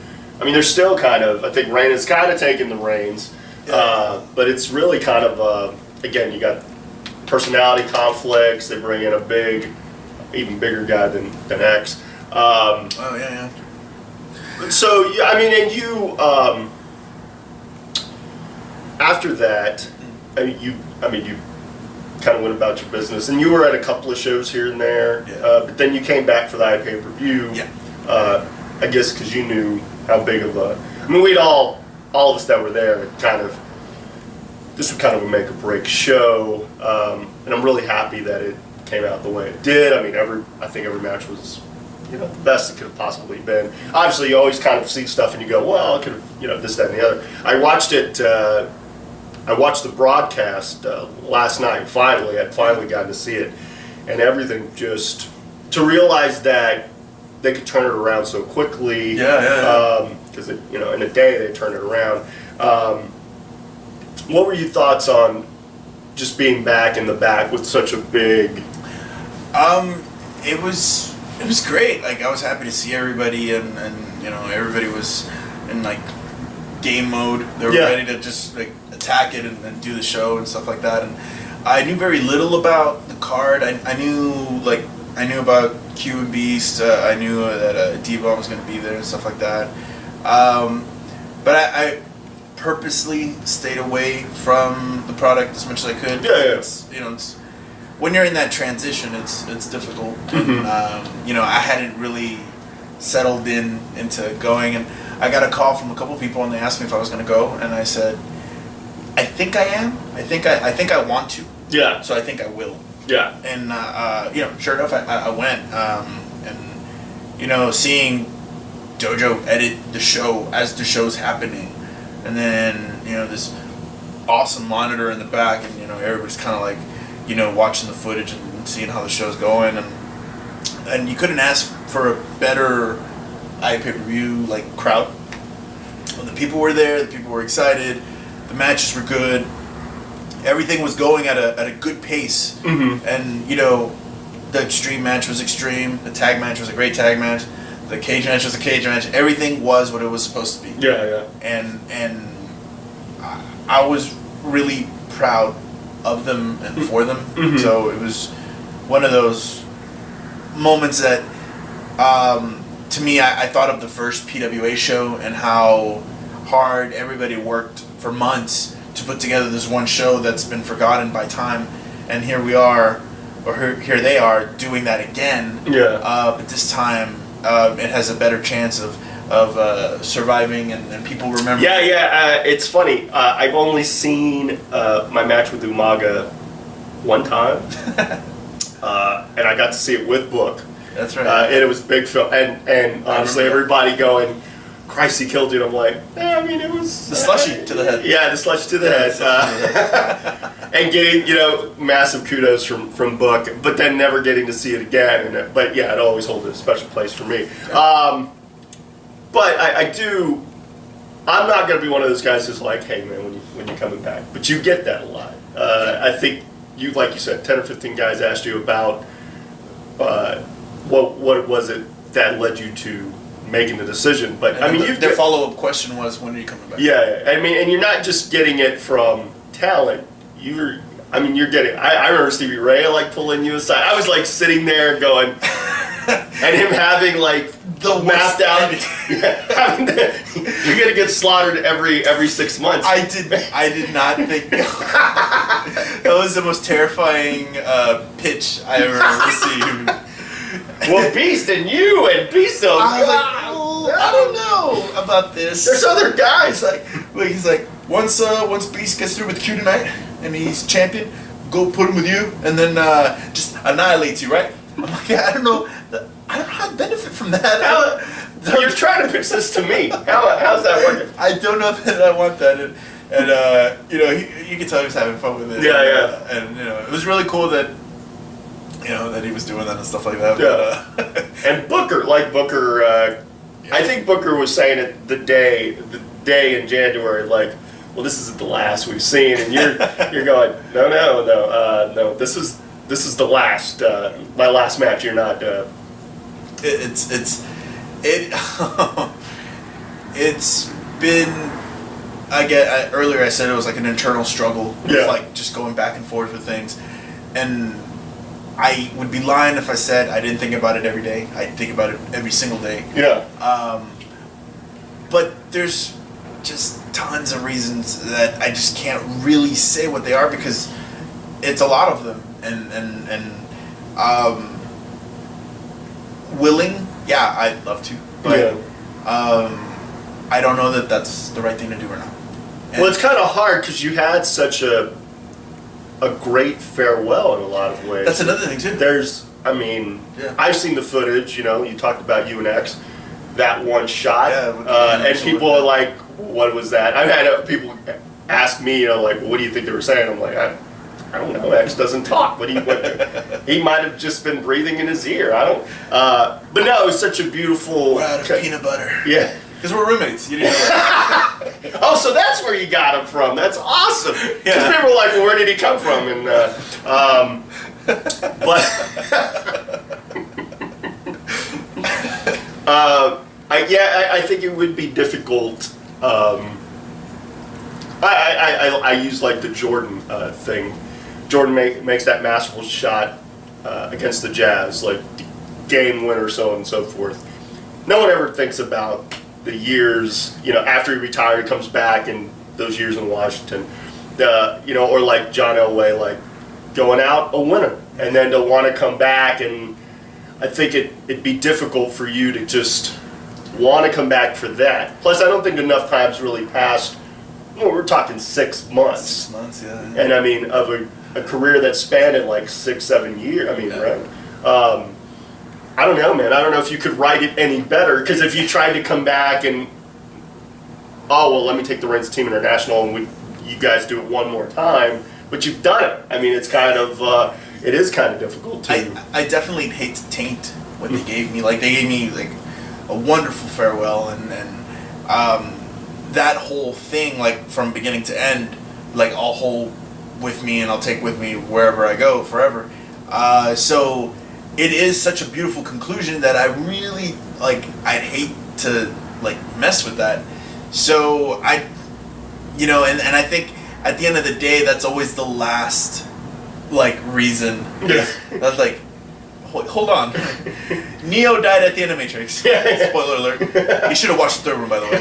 I mean, they're still kind of. I think Raina's kind of taking the reins, but it's really kind of. Again, you got personality conflicts. They bring in a even bigger guy than X. So yeah, I mean, and you. After that, you kind of went about your business, and you were at a couple of shows here and there. But then you came back for the pay-per-view. I guess because you knew how big of a. I mean, we'd all of us that were there kind of. This was kind of a make or break show, and I'm really happy that it came out the way it did. I mean, I think every match was. The best it could have possibly been. Obviously, you always kind of see stuff and you go, well, it could have, this, that, and the other. I watched it. I watched the broadcast last night. I'd finally gotten to see it, and everything just to realize that they could turn it around so quickly. Because in a day they turned it around. What were your thoughts on just being back in the back with such a big? It was great. Like, I was happy to see everybody, and everybody was in like game mode. They were ready to just like attack it and do the show and stuff like that. And I knew very little about the card. I knew about Q and Beast. I knew that D-Bomb was going to be there and stuff like that. But I purposely stayed away from the product as much as I could. It's, when you're in that transition, it's difficult. Mm-hmm. I hadn't really settled into going, and I got a call from a couple people, and they asked me if I was going to go, and I said, I think I am. I think I want to. Yeah. So I think I will. Yeah. And sure enough, I went, and seeing Dojo edit the show as the show's happening, and then this awesome monitor in the back, and everybody's kind of like. Watching the footage and seeing how the show's going, and you couldn't ask for a better pay-per-view like crowd. When the people were there, the people were excited. The matches were good. Everything was going at a good pace. Mm-hmm. And, you know, the extreme match was extreme. The tag match was a great tag match. The cage match was a cage match. Everything was what it was supposed to be. Yeah. And I was really proud of them and for them. Mm-hmm. So it was one of those moments that, to me, I thought of the first PWA show and how hard everybody worked for months to put together this one show that's been forgotten by time. And here we are, or here they are, doing that again. Yeah. But this time, it has a better chance of surviving and people remember. Yeah. It's funny. I've only seen my match with Umaga one time, and I got to see it with Book. That's right. And it was big film, and honestly, everybody going, "Christ, he killed you." And I'm like, I mean, it was the slushy to the head. Yeah, the slushy to the head. And getting, you know, massive kudos from Book, but then never getting to see it again. And but yeah, it always holds a special place for me. But I do. I'm not going to be one of those guys who's like, "Hey, man, when you're coming back," but you get that a lot. I think you, like you said, 10 or 15 guys asked you about what was it that led you to making the decision. But And I mean, their follow-up question was, "When are you coming back?" Yeah, I mean, and you're not just getting it from talent. You're getting. I remember Stevie Ray like pulling you aside. I was like sitting there going, and him having like The mapped worst out. ending. You're gonna get slaughtered every 6 months. I did not think that was the most terrifying pitch I ever received. Well, Beast and you and Beast. I was like, oh, I don't know about this. There's other guys like. He's like, once Beast gets through with Q tonight and he's champion, go put him with you, and then just annihilates you, right? I'm like, I don't know how to benefit from that. You're trying to pitch this to me. How's that working? I don't know that I want that, and you know, you can tell he was having fun with it. Yeah. And you know, it was really cool that, you know, that he was doing that and stuff like that. Yeah. But, And Booker, I think Booker was saying it the day in January, like, well, this isn't the last we've seen, and you're going, no, this is the last, my last match. You're not. it's been. Earlier I said it was like an internal struggle, Yeah. like just going back and forth with things, and I would be lying if I said I didn't think about it every day. I think about it every single day. Yeah. But there's just tons of reasons that I just can't really say what they are because it's a lot of them, and willing, yeah, I'd love to, but I don't know that that's the right thing to do or not. And Well, it's kind of hard because you had such a great farewell in a lot of ways. that's another thing too. Yeah. I've seen the footage. You know, you talked about UNX, that one shot, Yeah, with the and people are like, "What was that?" I've had people ask me, you know, like, "What do you think they were saying?" I'm like, I don't know. X doesn't talk. What he might have just been breathing in his ear. I don't. But no, it was such a beautiful. We're out of peanut butter. Yeah. Because we're roommates. You didn't know that. Oh, so that's where you got him from. That's awesome. Because Yeah. people were like, well, where did he come from? And but I think it would be difficult. I use like the Jordan thing. Jordan makes that masterful shot against the Jazz, like game winner, so on and so forth. No one ever thinks about the years, you know, after he retired, he comes back, and those years in Washington, you know, or like John Elway, like going out a winner, and then to want to come back, and I think it'd be difficult for you to just want to come back for that. Plus, I don't think enough time's really passed. Well, we're talking 6 months. 6 months, yeah. And I mean, of a career that spanned in like 6-7 years. I mean, Yeah. right? I don't know, man. I don't know if you could write it any better. Because if you tried to come back and, oh well, let me take the reins of Team International and you guys do it one more time, but you've done it. I mean, it's kind of, it is kind of difficult to. I definitely hate to taint what they gave me. Like, they gave me like a wonderful farewell, and that whole thing, like from beginning to end, like I'll hold with me and I'll take with me wherever I go forever. So it is such a beautiful conclusion that I really like. I'd hate to like mess with that. So and I think at the end of the day, that's always the last like reason. Yeah. That's like, hold on. Neo died at the end of Matrix. Yeah. Spoiler alert. You should have watched the third one, by the way.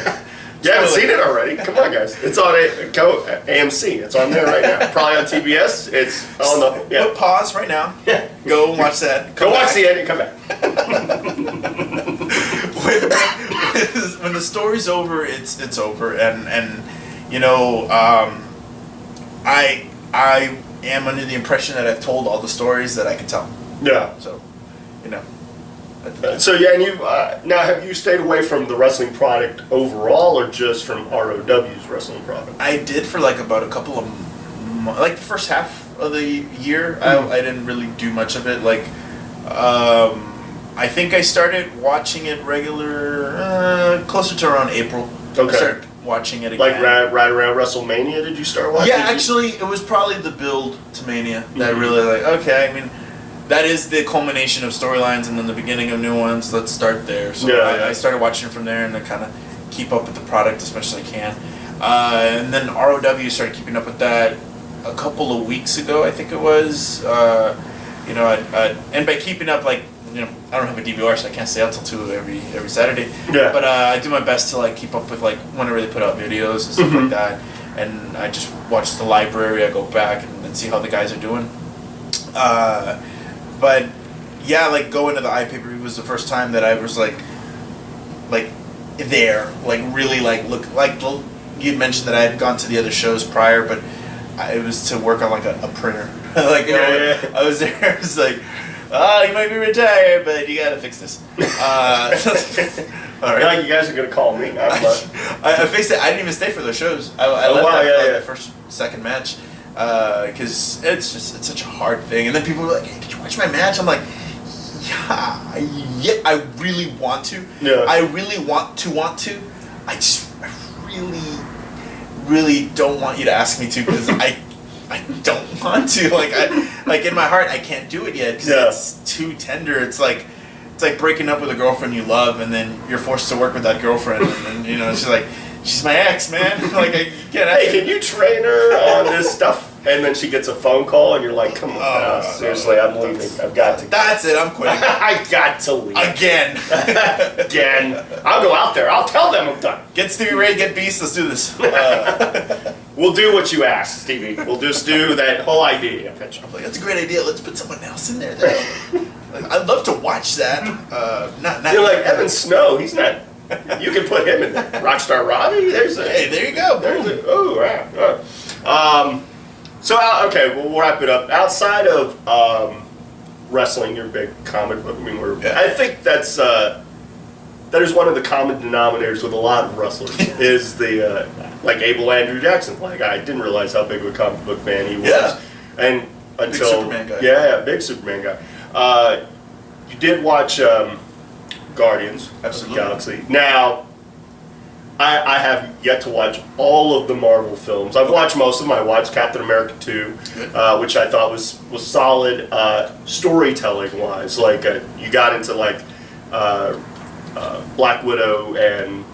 You haven't seen it already? Come on, guys. It's on AMC. It's on there right now. Probably on TBS. It's on the... Yeah. Put pause right now. Yeah. Go and watch that. Go watch the end and come back. When the story's over, it's over. And I am under the impression that I've told all the stories that I can tell. Yeah. So, So yeah, and you now have you stayed away from the wrestling product overall, or just from ROW's wrestling product? I did for like about a couple of like the first half of the year. I didn't really do much of it. Like, I think I started watching it closer to around April. Okay. I started watching it again. Like right around WrestleMania, did you start watching? Yeah, actually, it was probably the build to Mania that really like. Okay, I mean, that is the culmination of storylines and then the beginning of new ones. Let's start there. So I started watching from there and I kind of keep up with the product as much as I can. And then ROW started keeping up with that a couple of weeks ago, I think it was. And by keeping up, like, I don't have a DVR, so I can't stay out till 2 every Saturday. Yeah. But I do my best to like keep up with like whenever they put out videos and stuff like that. And I just watch the library. I go back and see how the guys are doing. But yeah, like going to the iPay-per-view was the first time that I was like there, like really like look like you'd mentioned that I had gone to the other shows prior, but it was to work on like a printer. Like I was there. It was like, you might be retired, but you gotta fix this. All right. Like you guys are gonna call me. I fixed it. I didn't even stay for those shows. I left after the first, second match. Because it's such a hard thing, and then people were like, "Hey, did you watch my match?" I'm like, "Yeah, I really want to. Yeah. I really want to. I really don't want you to ask me to because I don't want to. Like in my heart, I can't do it yet because it's too tender. It's like breaking up with a girlfriend you love, and then you're forced to work with that girlfriend, and she's like. She's my ex, man. Like, can you train her on this stuff? And then she gets a phone call, and you're like, come on, seriously, I'm leaving. I've got to. That's it, I'm quitting. I got to leave. Again. I'll go out there. I'll tell them I'm done. Get Stevie Ray, get Beast, let's do this. We'll do what you ask, Stevie. We'll just do that whole idea. I'm like, that's a great idea. Let's put someone else in there. I'd love to watch that. You're like, Evan Snow, he's not... You can put him in there. Rockstar Robbie. Hey, there you go. Okay, we'll wrap it up. Outside of wrestling, you're a big comic book. I think that is one of the common denominators with a lot of wrestlers. Is the like Abel Andrew Jackson. Like I didn't realize how big of a comic book fan he was. Yeah. And until big Superman guy. Yeah, big Superman guy. You did watch. Guardians of the Galaxy. Now, I have yet to watch all of the Marvel films. I've watched most of them. I watched Captain America 2, which I thought was solid storytelling wise. Like you got into like Black Widow and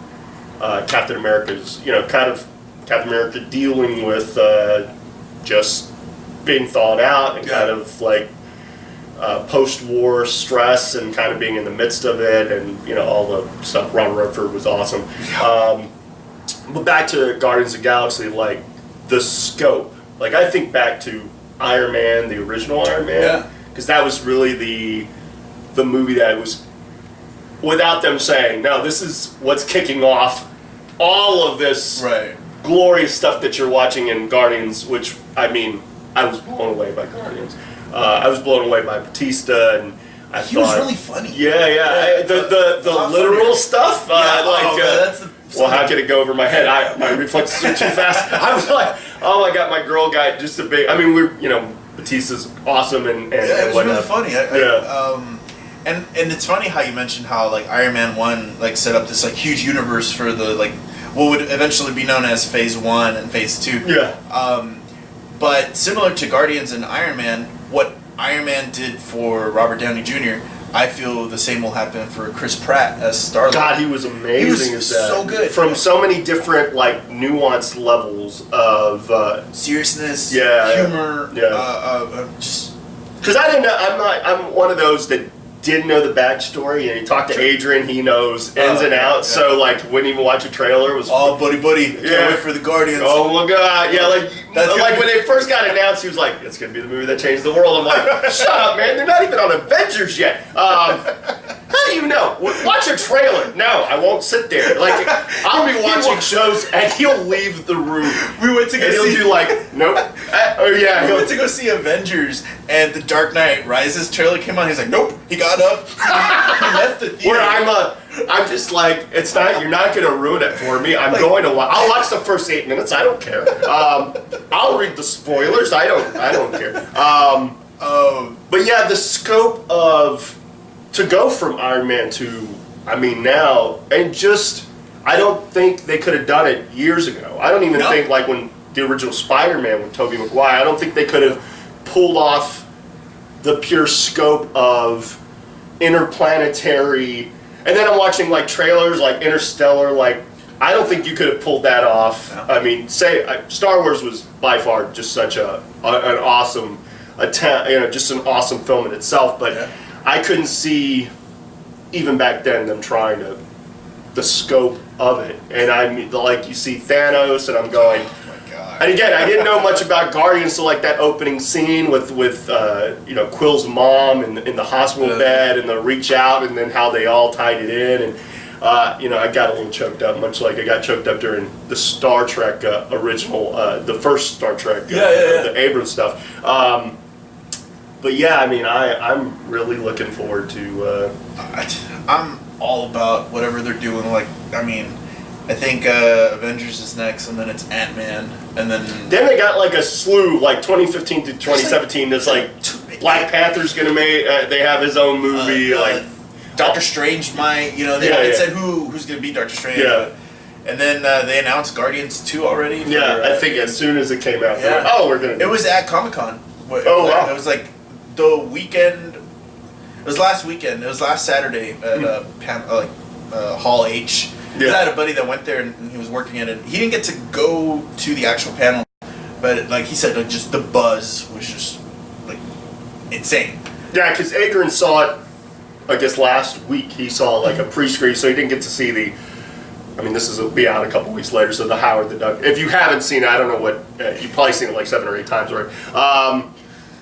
Captain America's, kind of Captain America dealing with just being thawed out and kind of like. Post-war stress and kind of being in the midst of it, and all the stuff. Ron Redford was awesome. But back to Guardians of the Galaxy, like the scope. Like I think back to Iron Man, the original Iron Man, because that was really the movie that was, without them saying, no, this is what's kicking off all of this glorious stuff that you're watching in Guardians. Which I was blown away by Guardians. I was blown away by Batista, and he was really funny. Yeah. The literal stuff. How can it go over my head? My reflexes are too fast. I was like, oh my god, my girl got just a big. Batista's awesome, and it was really funny. And it's funny how you mentioned how like Iron Man 1 like set up this like huge universe for the like what would eventually be known as Phase 1 and Phase 2. Yeah. But similar to Guardians and Iron Man, what Iron Man did for Robert Downey Jr., I feel the same will happen for Chris Pratt as Star-Lord. God, he was amazing. He was as that. so good. From so many different, like, nuanced levels of... seriousness, yeah, humor, yeah. just... Because I didn't know, I'm one of those that didn't know the backstory, and you talk to Adrian, he knows ins and outs, yeah. so, like, wouldn't even watch a trailer. It was buddy, can't wait for the Guardians. Oh my God, yeah, like when they first got announced, he was like, "It's gonna be the movie that changed the world." I'm like, "Shut up, man! They're not even on Avengers yet." How do you know? Watch a trailer. No, I won't sit there. Like, I'll be watching shows, and he'll leave the room. We went to go and see. He'll do like, nope. We went to go see Avengers, and the Dark Knight Rises trailer came on. He's like, "Nope." He got up. He left the theater. Where I'm just like, it's not. You're not gonna ruin it for me. I'm going to watch. I'll watch the first 8 minutes. I don't care. I'll read the spoilers. I don't care. But yeah, the scope of to go from Iron Man to, I mean, now, and just, I don't think they could have done it years ago. I don't even think, like, when the original Spider-Man with Tobey Maguire, I don't think they could have pulled off the pure scope of interplanetary, and then I'm watching, like, trailers, like Interstellar, like, I don't think you could have pulled that off. No. I mean, Star Wars was by far just such an awesome attempt, just an awesome film in itself, but I couldn't see, even back then, them trying to, the scope of it. And I mean, like, you see Thanos, and I'm going, oh my God. And again, I didn't know much about Guardians, so like that opening scene with Quill's mom in the hospital bed, and the reach out, and then how they all tied it in, and I got a little choked up, much like I got choked up during the Star Trek original, the first Star Trek, the Abrams stuff. But yeah, I mean, I'm really looking forward to... I'm all about whatever they're doing. Like, I mean, I think Avengers is next, and then it's Ant-Man, and then... Then they got like a slew, like 2015 to 2017, there's like Black Panther's gonna make, they have his own movie, like... Doctor Strange might, they haven't said who's gonna be Doctor Strange. Yeah. And then they announced Guardians 2 already. I think as soon as it came out, like, we're gonna do it. Was at Comic-Con. Wow. It was like the weekend. It was last weekend. It was last Saturday at Hall H. I had a buddy that went there and he was working at it. He didn't get to go to the actual panel, but like he said, like, just the buzz was just like insane. Yeah, because Adrian saw it, I guess last week. He saw like a pre-screen, so he didn't get to see the... I mean, this will be out a couple weeks later, so the Howard the Duck... If you haven't seen it, I don't know what... you've probably seen it like 7 or 8 times already.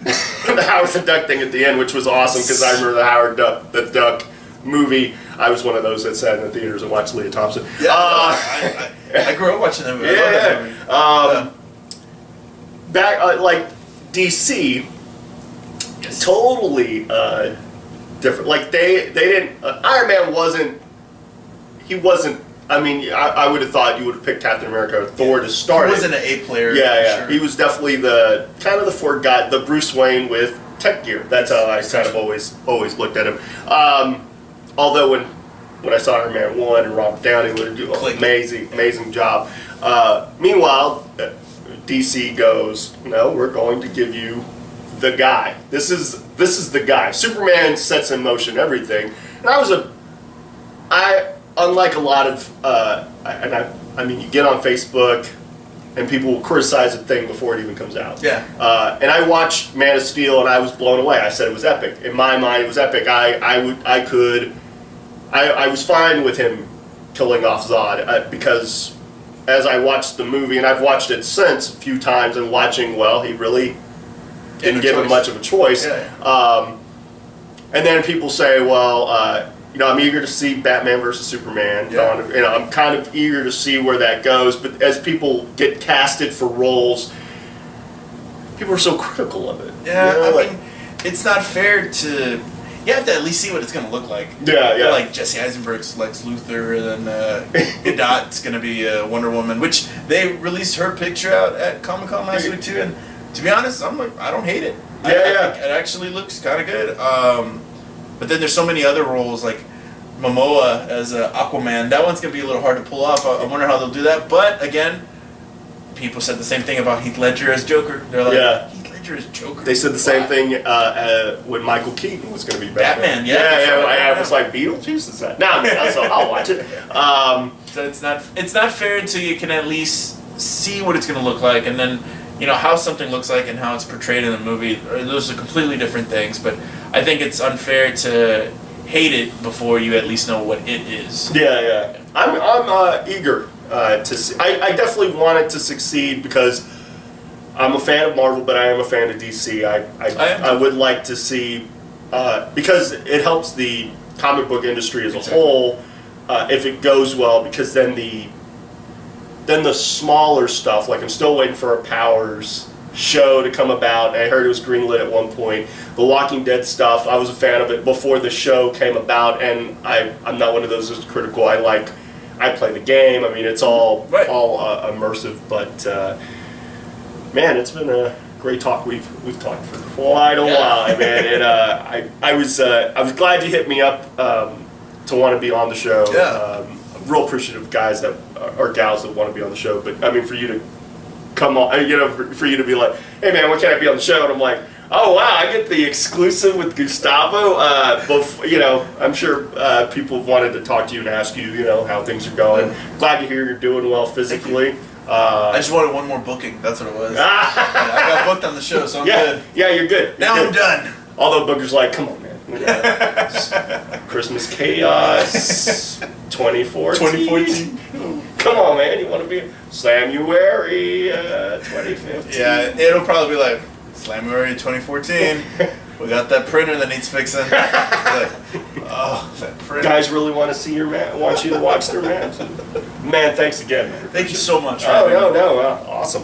The Howard the Duck thing at the end, which was awesome, because I remember the Howard the Duck movie. I was one of those that sat in the theaters and watched Leah Thompson. Yeah, I grew up watching that movie. Back, like, DC, totally different. Like, they didn't... Iron Man wasn't... He wasn't... I mean, I would have thought you would have picked Captain America or Thor to start. He wasn't an A player. Yeah. Sure. He was definitely the forgotten, the Bruce Wayne with tech gear. That's how I kind of always looked at him. Although when I saw Iron Man 1 and Robert Downey would do an amazing job. Meanwhile, DC goes, no, we're going to give you the guy. This is the guy. Superman sets in motion everything. And unlike a lot of, I mean, you get on Facebook and people will criticize a thing before it even comes out. Yeah. And I watched Man of Steel and I was blown away. I said it was epic. In my mind, it was epic. I was fine with him killing off Zod because as I watched the movie, and I've watched it since a few times, and watching, well, he really didn't give him much of a choice. Yeah. And then people say, well, I'm eager to see Batman versus Superman. Yeah. I'm kind of eager to see where that goes. But as people get casted for roles, people are so critical of it. Yeah, I mean, it's not fair to... You have to at least see what it's going to look like. Yeah. Like Jesse Eisenberg's Lex Luthor, and then Gadot's going to be Wonder Woman, which they released her picture out at Comic-Con last week too. And to be honest, I'm like, I don't hate it. I think it actually looks kind of good. But then there's so many other roles, like Momoa as Aquaman. That one's gonna be a little hard to pull off. I wonder how they'll do that. But again, people said the same thing about Heath Ledger as Joker. They're like, Yeah. Heath Ledger as Joker. They said the same thing when Michael Keaton was going to be Batman, yeah. I was like, Beetlejuice is that? No, so I'll watch it. So it's not fair until you can at least see what it's going to look like, and then how something looks like and how it's portrayed in the movie. Those are completely different things. But I think it's unfair to hate it before you at least know what it is. Yeah. I'm eager to see. I definitely want it to succeed because I'm a fan of Marvel, but I am a fan of DC. I would like to see because it helps the comic book industry as a whole if it goes well. Because then the smaller stuff, like I'm still waiting for a Powers show to come about. I heard it was greenlit at one point. The Walking Dead stuff, I was a fan of it before the show came about, and I'm not one of those who's critical. I play the game. I mean, it's all immersive. But man, it's been a great talk. We've talked for quite a while, man. And I was glad you hit me up to want to be on the show. Yeah. Real appreciative of guys that or gals that want to be on the show. But I mean, for you to come on, for you to be like, hey man, when can I be on the show? And I'm like, oh wow, I get the exclusive with Gustavo. I'm sure people have wanted to talk to you and ask you, how things are going. Glad to hear you're doing well physically. I just wanted one more booking. That's what it was. I got booked on the show, so I'm good. Yeah, you're good. Now I'm done. Although Booker's like, come on, man. Christmas Chaos 2014. Come on, man. You want to be Slamuary 2015? Yeah, it'll probably be like Slamuary 2014. We got that printer that needs fixing. Like, that printer. Guys really want to see your want you to watch their maps. Man, thanks again, man. Thank you so much. Oh, no, awesome.